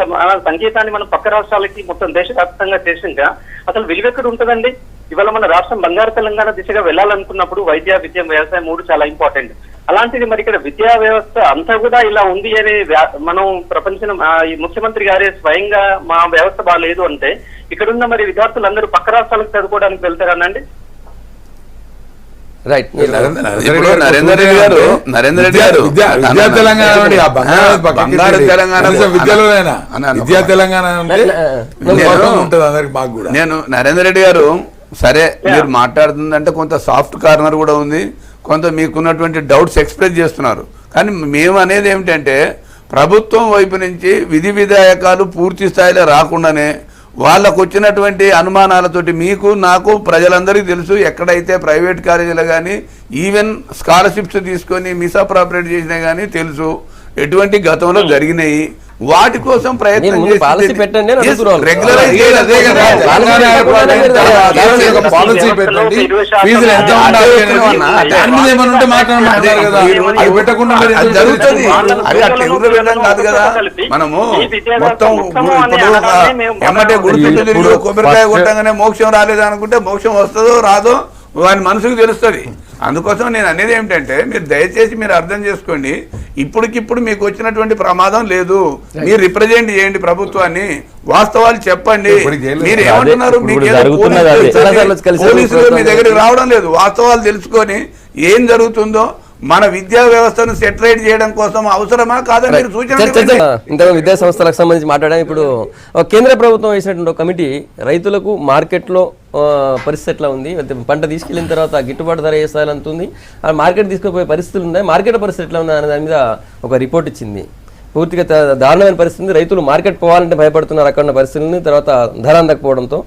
సంగీతాన్ని మనం పక్క రాష్ట్రాలకి మొత్తం దేశవ్యాప్తంగా చేసిందా అసలు విలువెక్కడ ఉంటుందండి? ఇవాళ మన రాష్ట్రం బంగారు తెలంగాణ దిశగా వెళ్ళాలనుకున్నప్పుడు వైద్య, విద్య, వ్యవసాయం 3 చాలా ఇంపార్టెంట్. అలాంటిది మరి ఇక్కడ విద్యా వ్యవస్థ అంతా కూడా ఇలా ఉంది అని మనం ప్రపంచం ఈ ముఖ్యమంత్రి గారే స్వయంగా మా వ్యవస్థ బాగాలేదు అంటే ఇక్కడున్న మరి విద్యార్థులందరూ పక్క రాష్ట్రాలకు చదువుకోవడానికి వెళ్తారనండి? నరేందర్ రెడ్డి గారు విద్యా తెలంగాణ నేను నరేందర్ రెడ్డి గారు సరే మీరు మాట్లాడుతుందంటే కొంత సాఫ్ట్ కార్నర్ కూడా ఉంది, కొంత మీకున్నటువంటి డౌట్స్ ఎక్స్ప్రెస్ చేస్తున్నారు. కానీ మేము అనేది ఏమిటంటే ప్రభుత్వం వైపు నుంచి విధి విధాయకాలు పూర్తి స్థాయిలో రాకుండానే వాళ్ళకు వచ్చినటువంటి అనుమానాలతోటి మీకు నాకు ప్రజలందరికీ తెలుసు, ఎక్కడైతే ప్రైవేట్ కాలేజీలు కానీ ఈవెన్ స్కాలర్షిప్స్ తీసుకొని మిస్అప్రాపరేట్ చేసినా కానీ తెలుసు, ఎటువంటి గతంలో జరిగినాయి. వాటి కోసం ప్రయత్నం పాలసీ పెట్టండి, ఫీజులు ఎంత ఉండాలి జరుగుతుంది. అది అట్లా ఎవరు వెళ్ళడం కాదు కదా, మనము మొత్తం ఎమ్మటే గుర్తు తిరిగి కొబ్బరికాయ కొట్టంగానే మోక్షం రాలేదు అనుకుంటే మోక్షం వస్తుందో రాదో వాని మనసుకు తెలుస్తుంది. అందుకోసం నేను అనేది ఏమిటంటే మీరు దయచేసి మీరు అర్థం చేసుకోండి, ఇప్పటికిప్పుడు మీకు వచ్చినటువంటి ప్రమాదం లేదు. మీరు రిప్రజెంట్ చేయండి ప్రభుత్వాన్ని, వాస్తవాలు చెప్పండి. మీరు ఏమంటున్నారు, పోలీసులు మీ దగ్గరికి రావడం లేదు, వాస్తవాలు తెలుసుకొని ఏం జరుగుతుందో మన విద్యా వ్యవస్థను సెటరేట్ చేయడం కోసం అవసరమా కాదా మీరు సూచన. ఇంత విద్యా సంస్థలకు సంబంధించి మాట్లాడాం. ఇప్పుడు కేంద్ర ప్రభుత్వం వేసినటువంటి కమిటీ రైతులకు మార్కెట్లో పరిస్థితి ఎట్లా ఉంది, పంట తీసుకెళ్లిన తర్వాత గిట్టుబాటు ధర ఏ స్థాయిలో అంతుంది, ఆ మార్కెట్ తీసుకుపోయే పరిస్థితులు ఉన్నాయి, మార్కెట్ పరిస్థితి ఎట్లా ఉంది అనే దాని మీద ఒక రిపోర్ట్ ఇచ్చింది. పూర్తిగా దారుణమైన పరిస్థితి, రైతులు మార్కెట్ పోవాలంటే భయపడుతున్నారు అక్కడ ఉన్న పరిస్థితులని, తర్వాత ధర అందకపోవడంతో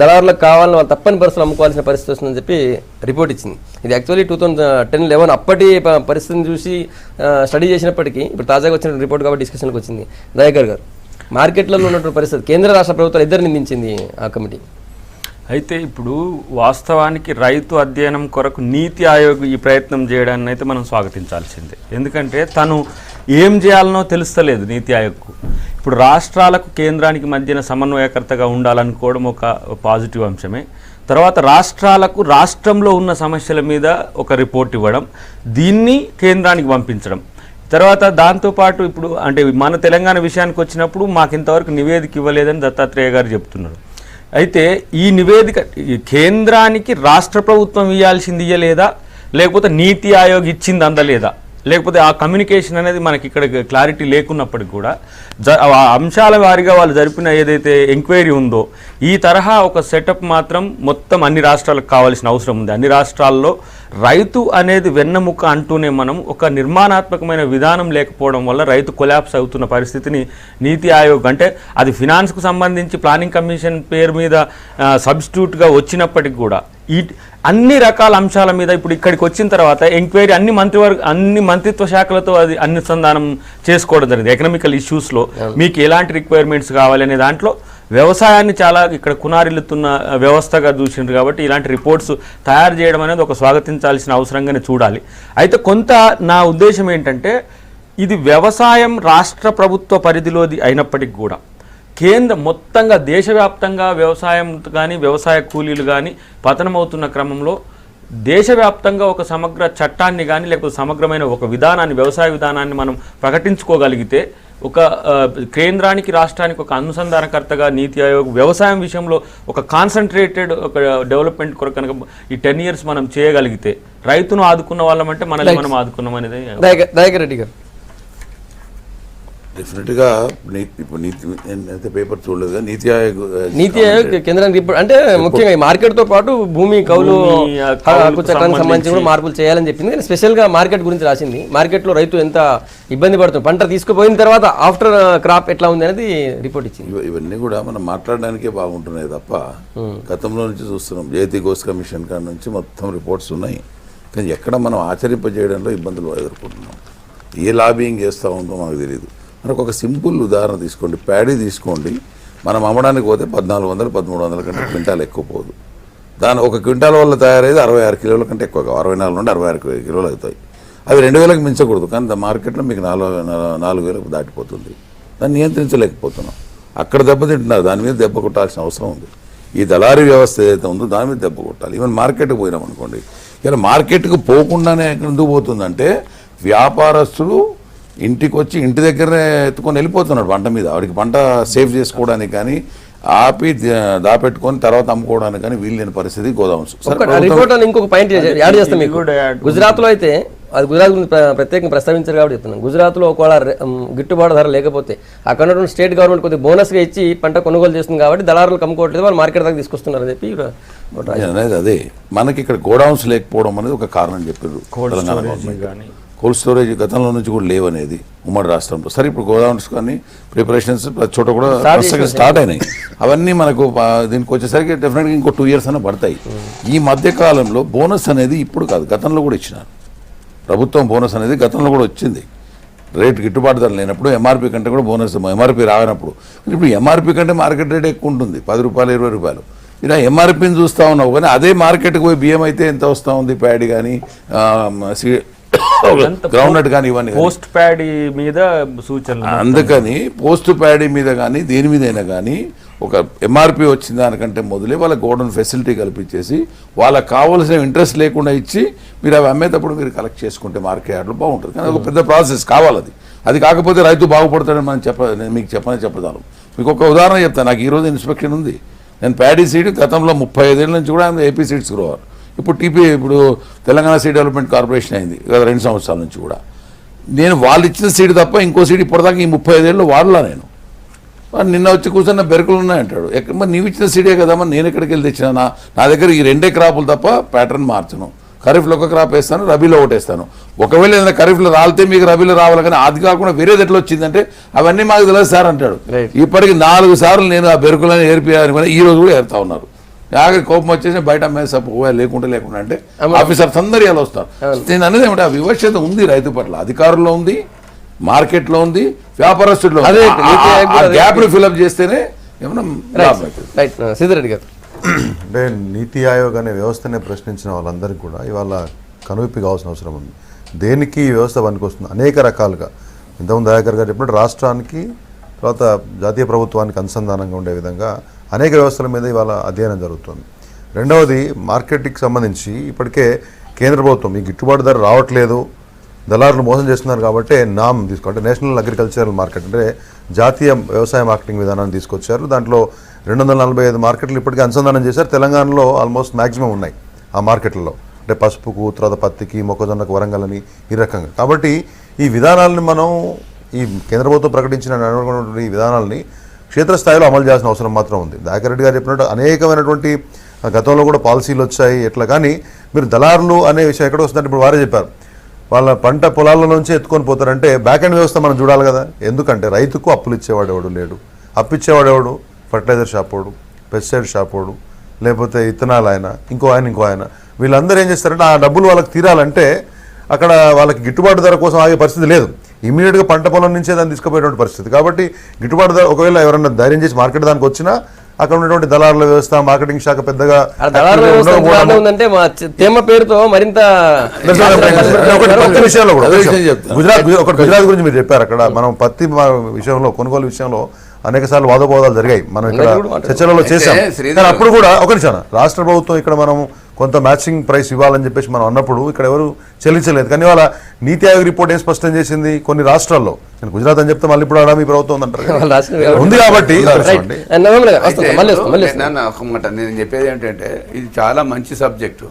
దళారులకు కావాలని వాళ్ళు తప్పని పరిస్థితులు అమ్ముకోవాల్సిన పరిస్థితి వస్తుందని చెప్పి రిపోర్ట్ ఇచ్చింది. ఇది యాక్చువల్లీ 2010-11 అప్పటి పరిస్థితిని చూసి స్టడీ చేసినప్పటికీ ఇప్పుడు తాజాగా వచ్చిన రిపోర్ట్ కాబట్టి డిస్కషన్కి వచ్చింది. దయాకర్ గారు, మార్కెట్లలో ఉన్నటువంటి పరిస్థితి కేంద్ర రాష్ట్ర ప్రభుత్వాలు ఇద్దరు నిందించింది ఆ కమిటీ. అయితే ఇప్పుడు వాస్తవానికి రైతు అధ్యయనం కొరకు నీతి ఆయోగ్ ఈ ప్రయత్నం చేయడాన్ని అయితే మనం స్వాగతించాల్సిందే. ఎందుకంటే తను ఏం చేయాలనో తెలుస్తలేదు నీతి ఆయోగ్కు. ఇప్పుడు రాష్ట్రాలకు కేంద్రానికి మధ్యన సమన్వయకర్తగా ఉండాలనుకోవడం ఒక పాజిటివ్ అంశమే. తర్వాత రాష్ట్రాలకు రాష్ట్రంలో ఉన్న సమస్యల మీద ఒక రిపోర్ట్ ఇవ్వడం, దీన్ని కేంద్రానికి పంపించడం. తర్వాత దాంతోపాటు ఇప్పుడు అంటే మన తెలంగాణ విషయానికి వచ్చినప్పుడు మాకు ఇంతవరకు నివేదిక ఇవ్వలేదని దత్తాత్రేయ గారు చెప్తున్నారు. అయితే ఈ నివేదిక కేంద్రానికి రాష్ట్ర ప్రభుత్వం ఇవ్వాల్సింది ఇయ్యలేదా, లేకపోతే నీతి ఆయోగ్ ఇచ్చింది అందలేదా, లేకపోతే ఆ కమ్యూనికేషన్ అనేది మనకి ఇక్కడ క్లారిటీ లేకున్నప్పటికి కూడా ఆ అంశాల వారీగా వాళ్ళు జరిపిన ఏదైతే ఎంక్వైరీ ఉందో ఈ తరహా ఒక సెటప్ మాత్రం మొత్తం అన్ని రాష్ట్రాలకు కావాల్సిన అవసరం ఉంది. అన్ని రాష్ట్రాల్లో రైతు అనేది వెన్నెముక అంటూనే మనం ఒక నిర్మాణాత్మకమైన విధానం లేకపోవడం వల్ల రైతు కొలాప్స్ అవుతున్న పరిస్థితిని నీతి ఆయోగ్ అంటే అది ఫినాన్స్కు సంబంధించి ప్లానింగ్ కమిషన్ పేరు మీద సబ్స్టిట్యూట్గా వచ్చినప్పటికి కూడా ఈ అన్ని రకాల అంశాల మీద ఇప్పుడు ఇక్కడికి వచ్చిన తర్వాత ఎంక్వైరీ అన్ని మంత్రిత్వ శాఖలతో అది అనుసంధానం చేసుకోవడం జరిగింది. ఎకనామికల్ ఇష్యూస్లో మీకు ఎలాంటి రిక్వైర్మెంట్స్ కావాలి అనే దాంట్లో వ్యవసాయాన్ని చాలా ఇక్కడ కునారిల్లుతున్న వ్యవస్థగా చూసిండ్రు కాబట్టి ఇలాంటి రిపోర్ట్స్ తయారు చేయడం అనేది ఒక స్వాగతించాల్సిన అవసరంగానే చూడాలి. అయితే కొంత నా ఉద్దేశం ఏంటంటే ఇది వ్యవసాయం రాష్ట్ర ప్రభుత్వ పరిధిలోది అయినప్పటికీ కూడా మొత్తంగా దేశవ్యాప్తంగా వ్యవసాయం కానీ వ్యవసాయ కూలీలు కానీ పతనమవుతున్న క్రమంలో దేశవ్యాప్తంగా ఒక సమగ్ర చట్టాన్ని కానీ లేకపోతే సమగ్రమైన ఒక విధానాన్ని వ్యవసాయ విధానాన్ని మనం ప్రకటించుకోగలిగితే ఒక కేంద్రానికి రాష్ట్రానికి ఒక అనుసంధానకర్తగా నీతి ఆయోగ్ వ్యవసాయం విషయంలో ఒక కాన్సన్ట్రేటెడ్ ఒక డెవలప్మెంట్ కొరకు కనుక ఈ 10 years మనం చేయగలిగితే రైతును ఆదుకున్న వాళ్ళమంటే మనల్ని మనం ఆదుకున్నాం అనేది. దయాకర్ రెడ్డి గారు డెఫినెట్గా ఇప్పుడు నేనైతే పేపర్ చూడలేదు. నీతి ఆయోగ్ కేంద్రానికి రిపోర్ట్ అంటే ముఖ్యంగా ఈ మార్కెట్తో పాటు భూమి కౌలు హక్కు చట్టానికి సంబంధించి కూడా మార్పులు చేయాలని చెప్పింది. కానీ స్పెషల్గా మార్కెట్ గురించి రాసింది. మార్కెట్లో రైతు ఎంత ఇబ్బంది పడుతుంది, పంట తీసుకుపోయిన తర్వాత ఆఫ్టర్ క్రాప్ ఎట్లా ఉంది అనేది రిపోర్ట్ ఇచ్చింది. ఇవన్నీ కూడా మనం మాట్లాడడానికే బాగుంటున్నాయి తప్ప గతంలో నుంచి చూస్తున్నాం. జయతి ఘోష్ కమిషన్ కాడ నుంచి మొత్తం రిపోర్ట్స్ ఉన్నాయి. కానీ ఎక్కడ మనం ఆచరింపజేయడంలో ఇబ్బందులు ఎదుర్కొంటున్నాం. ఏ లాబింగ్ చేస్తూ ఉందో మనకు తెలియదు. మనకు ఒక సింపుల్ ఉదాహరణ తీసుకోండి, ప్యాడీ తీసుకోండి. మనం అమ్మడానికి పోతే 1400-1300 కంటే క్వింటాల్ ఎక్కువ పోదు. దాని ఒక క్వింటాల్ వల్ల తయారయ్యేది 66 కిలోల కంటే ఎక్కువ, 64 నుండి 66 కిలోలు అవుతాయి. అవి 2000కి మించకూడదు. కానీ మార్కెట్లో మీకు 4000కు దాటిపోతుంది. దాన్ని నియంత్రించలేకపోతున్నాం. అక్కడ దెబ్బతింటున్నారు. దాని మీద దెబ్బ కొట్టాల్సిన అవసరం ఉంది. ఈ దళారీ వ్యవస్థ ఏదైతే ఉందో దాని మీద దెబ్బ కొట్టాలి. ఈవెన్ మార్కెట్కి పోయినాం అనుకోండి, ఇలా మార్కెట్కి పోకుండానే ఎందుకు పోతుందంటే వ్యాపారస్తులు ఇంటికి వచ్చి ఇంటి దగ్గరనే ఎత్తుకొని వెళ్ళిపోతున్నాడు పంట మీద. వాడికి పంట సేవ్ చేసుకోవడానికి కానీ ఆపి దాపెట్టుకొని తర్వాత అమ్ముకోవడానికి కానీ వీల్లేని పరిస్థితి గోదామ్స్. ఇంకొక పాయింట్ యాడ్ చేస్తాం మీకు. గుజరాత్లో అయితే అది గుజరాత్ గురించి ప్రత్యేకంగా ప్రస్తావించారు కాబట్టి చెప్తున్నాను. గుజరాత్లో ఒకవేళ గిట్టుబాటు ధర లేకపోతే అక్కడ ఉన్నటువంటి స్టేట్ గవర్నమెంట్ కొద్దిగా బోనస్గా ఇచ్చి పంట కొనుగోలు చేస్తుంది కాబట్టి దళారులు అమ్ముకోవట్లేదు, వాళ్ళు మార్కెట్ దాకా తీసుకొస్తున్నారని చెప్పి అనేది. అదే మనకి ఇక్కడ గోడౌన్స్ లేకపోవడం అనేది ఒక కారణం చెప్పారు. తెలంగాణ గవర్నమెంట్ కోల్డ్ స్టోరేజ్ గతంలో నుంచి కూడా లేవనేది ఉమ్మడి రాష్ట్రంలో. సరే ఇప్పుడు గోడౌన్స్ కానీ ప్రిపరేషన్స్ ప్రతి చోట కూడా స్టార్ట్ అయినాయి. అవన్నీ మనకు దీనికి వచ్చేసరికి డెఫినెట్గా ఇంకో 2 years అయినా పడతాయి. ఈ మధ్య కాలంలో బోనస్ అనేది ఇప్పుడు కాదు, గతంలో కూడా ఇచ్చినారు. ప్రభుత్వం బోనస్ అనేది గతంలో కూడా వచ్చింది. రేటు గిట్టుబాటు ధర లేనప్పుడు ఎంఆర్పీ కంటే కూడా బోనస్, ఎంఆర్పీ రానప్పుడు. ఇప్పుడు ఎంఆర్పీ కంటే మార్కెట్ రేట్ ఎక్కువ ఉంటుంది, 10 రూపాయలు 20 రూపాయలు. ఇలా ఎంఆర్పీని చూస్తూ ఉన్నావు కానీ అదే మార్కెట్కి పోయి బియ్యం అయితే ఎంత వస్తూ ఉంది, ప్యాడీ కానీ గ్రౌండ్నట్ కానీ ఇవన్నీ పోస్ట్ ప్యాడీ మీద సూచనలు. అందుకని పోస్ట్ ప్యాడీ మీద కానీ దేని మీదైనా కానీ ఒక ఎంఆర్పీ వచ్చిన దానికంటే మొదలే వాళ్ళ గోడౌన్ ఫెసిలిటీ కల్పించేసి వాళ్ళకి కావాల్సిన ఇంట్రెస్ట్ లేకుండా ఇచ్చి మీరు అవి అమ్మేటప్పుడు మీరు కలెక్ట్ చేసుకుంటే మార్కెట్ యార్డ్లో బాగుంటుంది. కానీ ఒక పెద్ద ప్రాసెస్ కావాలి. అది కాకపోతే రైతు బాగుపడతాడని మనం నేను మీకు చెప్పదాను. మీకు ఒక ఉదాహరణ చెప్తాను. నాకు ఈరోజు ఇన్స్పెక్షన్ ఉంది. నేను ప్యాడీ సీడ్ గతంలో 35 ఏళ్ళ నుంచి కూడా ఏపీ సీడ్స్ గ్రోవర్. ఇప్పుడు తెలంగాణ సీడ్ డెవలప్మెంట్ కార్పొరేషన్ అయింది గత 2 సంవత్సరాల నుంచి కూడా. నేను వాళ్ళు ఇచ్చిన సీడ్ తప్ప ఇంకో సీడ్ ఇప్పటిదాకా ఈ 35 ఏళ్ళు వాడలా నేను. నిన్న వచ్చి కూర్చొని బెరుకులు ఉన్నాయంటాడు. మరి నీవు ఇచ్చిన సీడే కదమ్మా, నేను ఎక్కడికి వెళ్ళి తెచ్చినా? నా దగ్గర ఈ 2 క్రాపులు తప్ప ప్యాటర్న్ మార్చను. ఖరీఫ్లో ఒక క్రాప్ వేస్తాను, రబీలో ఒకటి వేస్తాను. ఒకవేళ ఏదైనా ఖరీఫ్లో రాలితే మీకు రబీలో రావాలి, కానీ అది కాకుండా వేరేది ఎట్లా వచ్చిందంటే అవన్నీ మాకు తెలియదు సార్ అంటాడు. ఇప్పటికి 4 సార్లు నేను ఆ బెరుకులని ఏర్పియాలని ఈ రోజు కూడా ఏరుతా ఉన్నారు. ఆఖరి కోపం వచ్చేసి బయట లేకుండా అంటే ఆఫీసర్స్ అందరూ ఇలా వస్తారు. నేను అనేది ఏమిటి, ఆ వివక్షత ఉంది రైతు పట్ల, అధికారుల్లో ఉంది, మార్కెట్లో ఉంది, వ్యాపారస్తుల్లో. గ్యాప్ ని ఫిల్అప్ చేస్తేనే ఏమన్నా. సిద్ధిరెడ్డి గారు అంటే నీతి ఆయోగ్ అనే వ్యవస్థనే ప్రశ్నించిన వాళ్ళందరికీ కూడా ఇవాళ కనువిప్పి కావాల్సిన అవసరం ఉంది. దేనికి ఈ వ్యవస్థ పనికొస్తుంది అనేక రకాలుగా. ఇంతకుముందు దయాకర్ గారు చెప్పినట్టు రాష్ట్రానికి తర్వాత జాతీయ ప్రభుత్వానికి అనుసంధానంగా ఉండే విధంగా అనేక వ్యవస్థల మీద ఇవాళ అధ్యయనం జరుగుతుంది. రెండవది మార్కెట్కి సంబంధించి ఇప్పటికే కేంద్ర ప్రభుత్వం ఈ గిట్టుబాటు ధర రావట్లేదు, దళారులు మోసం చేస్తున్నారు కాబట్టి నామ్ అంటే నేషనల్ అగ్రికల్చరల్ మార్కెట్ అంటే జాతీయ వ్యవసాయ మార్కెటింగ్ విధానాన్ని తీసుకొచ్చారు. దాంట్లో 245 మార్కెట్లు ఇప్పటికే అనుసంధానం చేశారు. తెలంగాణలో ఆల్మోస్ట్ మ్యాక్సిమం ఉన్నాయి ఆ మార్కెట్లలో, అంటే పసుపుకు, తర్వాత పత్తికి, మొక్కజొన్నకు, వరంగల్ అని ఈ రకంగా. కాబట్టి ఈ విధానాలను మనం ఈ కేంద్ర ప్రభుత్వం ప్రకటించిన ఈ విధానాలని క్షేత్రస్థాయిలో అమలు చేయాల్సిన అవసరం మాత్రం ఉంది. దయాకర్ రెడ్డి గారు చెప్పినట్టు అనేకమైనటువంటి గతంలో కూడా పాలసీలు వచ్చాయి ఎట్లా, కానీ మీరు దళారులు అనే విషయం ఎక్కడ వస్తుందంటే ఇప్పుడు వారే చెప్పారు, వాళ్ళ పంట పొలాల నుంచి ఎత్తుకొని పోతారంటే బ్యాక్ అండ్ వ్యవస్థ మనం చూడాలి కదా. ఎందుకంటే రైతుకు అప్పులు ఇచ్చేవాడు ఎవడు లేడు, అప్పిచ్చేవాడు ఎవడు, ఫర్టిలైజర్ షాప్ వాడు, పెస్టిసైడ్ షాప్ వాడు, లేకపోతే ఇత్తనాలు ఆయన, ఇంకో ఆయన వీళ్ళందరూ ఏం చేస్తారంటే ఆ డబ్బులు వాళ్ళకి తీరాలంటే అక్కడ వాళ్ళకి గిట్టుబాటు ధర కోసం ఆగే పరిస్థితి లేదు. ఇమీడియట్గా పంట పొలం నుంచే దాన్ని తీసుకుపోయేటువంటి పరిస్థితి. కాబట్టి గిట్టుబాటు ధర ఒకవేళ ఎవరైనా ధైర్యం చేసి మార్కెట్ దానికి వచ్చినా అక్కడ ఉన్నటువంటి దళారుల వ్యవస్థ, మార్కెటింగ్ శాఖ పెద్దగా దళారుల వ్యవస్థ ఉందంటే మా తేమ పేరుతో మరింత విషయంలో కూడా గుజరాత్ గురించి మీరు చెప్పారు. అక్కడ మనం పత్తి విషయంలో, కొనుగోలు విషయంలో అనేక సార్లు వాదోపవాదాలు జరిగాయి, మనం ఇక్కడ చర్చలలో చేశాం. కానీ అప్పుడు కూడా ఒక నిమిషం, రాష్ట్ర ప్రభుత్వం ఇక్కడ మనం కొంత మ్యాచింగ్ ప్రైస్ ఇవ్వాలని చెప్పేసి మనం అన్నప్పుడు ఇక్కడ ఎవరు చెల్లించలేదు. కానీ వాళ్ళ నీతి ఆయోగ్ రిపోర్ట్ ఏం స్పష్టం చేసింది, కొన్ని రాష్ట్రాల్లో, నేను గుజరాత్ అని చెప్తే మళ్ళీ ఇప్పుడు ఆడ మీ ప్రభుత్వం ఉందంటారు ఉంది కాబట్టి. ఒక మాట నేను చెప్పేది ఏంటంటే ఇది చాలా మంచి సబ్జెక్టు.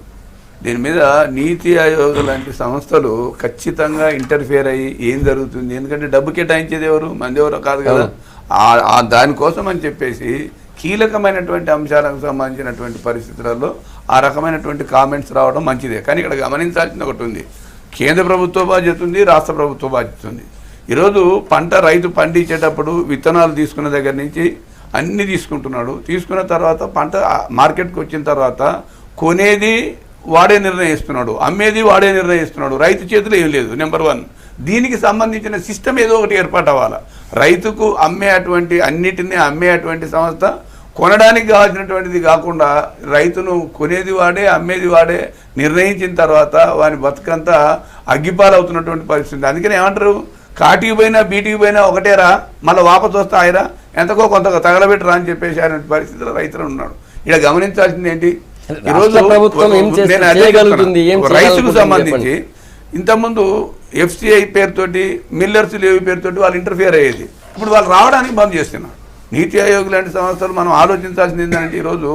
దీని మీద నీతి ఆయోగ్ లాంటి సంస్థలు ఖచ్చితంగా ఇంటర్ఫియర్ అయ్యి ఏం జరుగుతుంది, ఎందుకంటే డబ్బు కేటాయించేది ఎవరు, మంది ఎవరో కాదు కదా. దానికోసం అని చెప్పేసి కీలకమైనటువంటి అంశాలకు సంబంధించినటువంటి పరిస్థితులలో ఆ రకమైనటువంటి కామెంట్స్ రావడం మంచిదే. కానీ ఇక్కడ గమనించాల్సిన ఒకటి ఉంది, కేంద్ర ప్రభుత్వ బాధ్యత ఉంది, రాష్ట్ర ప్రభుత్వ బాధ్యత ఉంది. ఈరోజు రైతు పండించేటప్పుడు విత్తనాలు తీసుకున్న దగ్గర నుంచి అన్నీ తీసుకుంటున్నాడు. తీసుకున్న తర్వాత పంట మార్కెట్కి వచ్చిన తర్వాత కొనేది వాడే నిర్ణయిస్తున్నాడు, అమ్మేది వాడే నిర్ణయిస్తున్నాడు. రైతు చేతిలో ఏం లేదు. నెంబర్ 1, దీనికి సంబంధించిన సిస్టమ్ ఏదో ఒకటి ఏర్పాటు అవ్వాలి. రైతుకు అన్నిటినీ అమ్మేటువంటి సంస్థ, కొనడానికి కావాల్సినటువంటిది కాకుండా రైతును కొనేది వాడే, అమ్మేది వాడే నిర్ణయించిన తర్వాత వాని బతుకంతా అగ్గిపాలవుతున్నటువంటి పరిస్థితి. అందుకని ఏమంటారు, కాటికి పోయినా బీటికి పోయినా ఒకటేరా, మళ్ళీ వాపసు వస్తా ఆయరా, ఎంతకో కొంత తగలబెట్టరా అని చెప్పేసి ఆయన పరిస్థితిలో రైతులు ఉన్నాడు. ఇక్కడ గమనించాల్సింది ఏంటి, ఈరోజు రైతుకు సంబంధించి ఇంతకుముందు FCI పేరుతోటి, మిల్లర్స్ లేవి పేరుతోటి వాళ్ళు ఇంటర్ఫియర్ అయ్యేది. ఇప్పుడు వాళ్ళు రావడానికి బంద్ చేస్తున్నారు. నీతి ఆయోగ్ లాంటి సంస్థలు మనం ఆలోచించాల్సింది ఏంటంటే ఈరోజు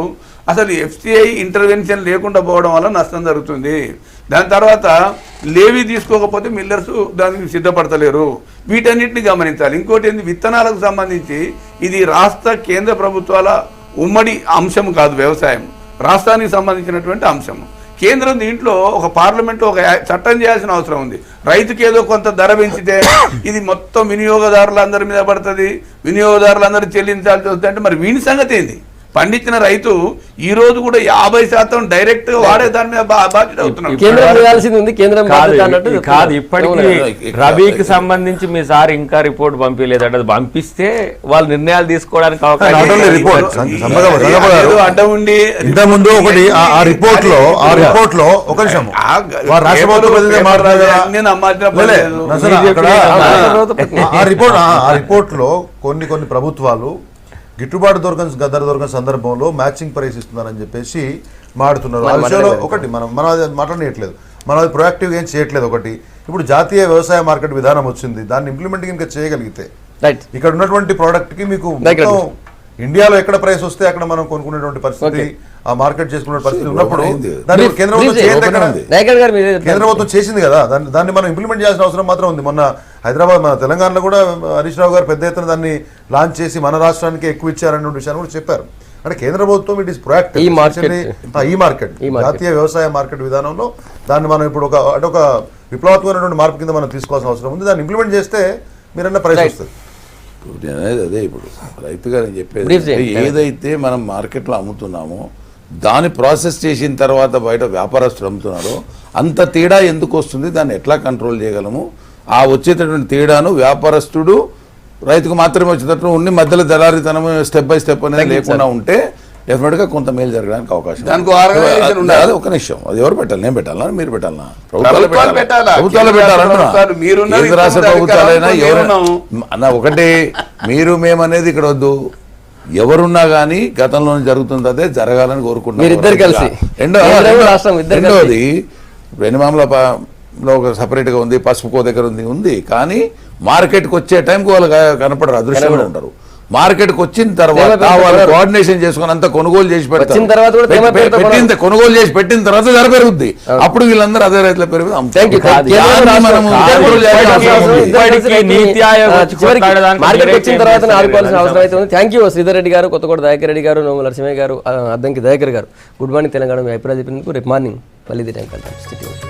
అసలు FCI ఇంటర్వెన్షన్ లేకుండా పోవడం వల్ల నష్టం జరుగుతుంది. దాని తర్వాత లేవి తీసుకోకపోతే మిల్లర్స్ దానికి సిద్ధపడతలేరు. వీటన్నిటిని గమనించాలి. ఇంకోటి ఏంది, విత్తనాలకు సంబంధించి ఇది రాష్ట్ర కేంద్ర ప్రభుత్వాల ఉమ్మడి అంశం కాదు, వ్యవసాయం రాష్ట్రానికి సంబంధించినటువంటి అంశం. కేంద్రం దీంట్లో ఒక పార్లమెంట్లో ఒక చట్టం చేయాల్సిన అవసరం ఉంది. రైతుకి ఏదో కొంత ధర పెంచితే ఇది మొత్తం వినియోగదారులందరి మీద పడుతుంది, వినియోగదారులందరూ చెల్లించాల్సి వస్తుంది. అంటే మరి వీని సంగతి ఏంది? పండించిన రైతు ఈ రోజు కూడా 50% డైరెక్ట్ గా వాడే దాని మీద బాధ్యత అవుతున్నాడు. కాదు, ఇప్పటికీ రబీకి సంబంధించి మీ సార్ ఇంకా రిపోర్ట్ పంపించలేదంటే అది పంపిస్తే వాళ్ళు నిర్ణయాలు తీసుకోవడానికి అవకాశం. అడ్డం ఉండి ఇంతకుముందు ఒకటి ఆ రిపోర్ట్ లో ఒక నిమిషం ఆ రిపోర్ట్ లో కొన్ని ప్రభుత్వాలు గిట్టుబాటు ధర దొరకని సందర్భంలో మ్యాచింగ్ ప్రైస్ ఇస్తున్నారని చెప్పేసి మాడుతున్నారు. ఆ విషయంలో ఒకటి మనం అది మాట్లాడట్లేదు, మనం అది ప్రొయాక్టివ్గా ఏం చేయట్లేదు. ఒకటి, ఇప్పుడు జాతీయ వ్యవసాయ మార్కెట్ విధానం వచ్చింది, దాన్ని ఇంప్లిమెంట్ ఇంకా చేయగలిగితే ఇక్కడ ఉన్నటువంటి ప్రోడక్ట్ కి మీకు ఇండియాలో ఎక్కడ ప్రైస్ వస్తే అక్కడ మనం కొనుక్కునేటువంటి పరిస్థితి, ఆ మార్కెట్ చేసుకునే పరిస్థితి ఉన్నప్పుడు దాన్ని కేంద్ర ప్రభుత్వం చేసింది కదా, దాన్ని మనం ఇంప్లిమెంట్ చేయాల్సిన అవసరం మాత్రం ఉంది. మొన్న హైదరాబాద్, మన తెలంగాణలో కూడా హరీష్ రావు గారు పెద్ద ఎత్తున దాన్ని లాంచ్ చేసి మన రాష్ట్రానికి ఎక్కువ ఇచ్చారనే విషయాన్ని కూడా చెప్పారు. అంటే కేంద్ర ప్రభుత్వం ఇట్ ఈస్ ప్రొయాక్టివ్. ఈ మార్కెట్ జాతీయ వ్యవసాయ మార్కెట్ విధానంలో దాన్ని మనం ఇప్పుడు ఒక విప్లవాత్మకమైనటువంటి మార్పు కింద మనం తీసుకోవాల్సిన అవసరం ఉంది. దాన్ని ఇంప్లిమెంట్ చేస్తే మీరన్న ప్రైస్ వస్తుంది. నేను అనేది అదే, ఇప్పుడు రైతు గారు చెప్పేది ఏదైతే మనం మార్కెట్లో అమ్ముతున్నామో దాన్ని ప్రాసెస్ చేసిన తర్వాత బయట వ్యాపారస్తులు అమ్ముతున్నారో అంత తేడా ఎందుకు వస్తుంది, దాన్ని ఎట్లా కంట్రోల్ చేయగలము, ఆ వచ్చేటటువంటి తేడాను వ్యాపారస్తుడు రైతుకు మాత్రమే వచ్చేటట్టు ఉండి మధ్యలో దళారితనం స్టెప్ బై స్టెప్ అనేది లేకుండా ఉంటే డెఫినెట్గా కొంత మేలు జరగడానికి అవకాశం ఉంది. దానికి ఆర్గనైజేషన్ ఉండాలి. అది ఒక నిమిషం, అది ఎవరు పెట్టాలి? నేను పెట్టాలా, మీరు పెట్టాలా? ప్రభుత్వాలు పెట్టాలా? ప్రభుత్వాలు పెట్టాలంటున్నా. ప్రభుత్వాలు మీరున్నారు, కేంద్ర రాష్ట్ర ఇప్పుడు ప్రభుత్వాలైనా అధికారంలో ఎవరు మేమున్నాము. అన్న ఒకటి మీరు మేమనేది ఇక్కడ వద్దు. ఎవరున్నా కానీ గతంలో జరుగుతుంది అదే జరగాలని కోరుకుంటున్నాం. మీరిద్దరు కలిసి. కేంద్రం, రాష్ట్రం ఇద్దరు కలిసి. రెండోది వెనుమామలో ఒక సపరేట్గా ఉంది, పసుపుకో దగ్గర ఉంది. కానీ మార్కెట్కి వచ్చే టైంకి వాళ్ళు కనపడరు, అదృష్టంగా ఉంటారు. మార్కెట్కి వచ్చిన తర్వాత వాళ్ళు కోఆర్డినేషన్ చేసుకుని అంతా కొనుగోలు చేసి వచ్చిన తర్వాత కూడా తేమ పేరుతో పెట్టిన కొనుగోలు చేసి పెట్టిన తర్వాత ధర పెరుగుద్ది. అప్పుడు వీళ్ళందరూ అదే రైతుల పెరుగుతుంది. Thank you. మార్కెట్ వచ్చిన తర్వాత ఆదుకోవాల్సిన అవసరం అయితే ఉంది. థ్యాంక్ యూ శ్రీధర్ రెడ్డి గారు, కొత్తకోట దయాకర్ రెడ్డి గారు, నోముల నరసింహయ్య గారు, అద్దంకి దయాకర్ గారు. Good morning Telangana. మీ అభిప్రాయం చెప్పినందుకు రేపు మార్నింగ్ మళ్ళీ ఇదే టైం కలుద్దాం.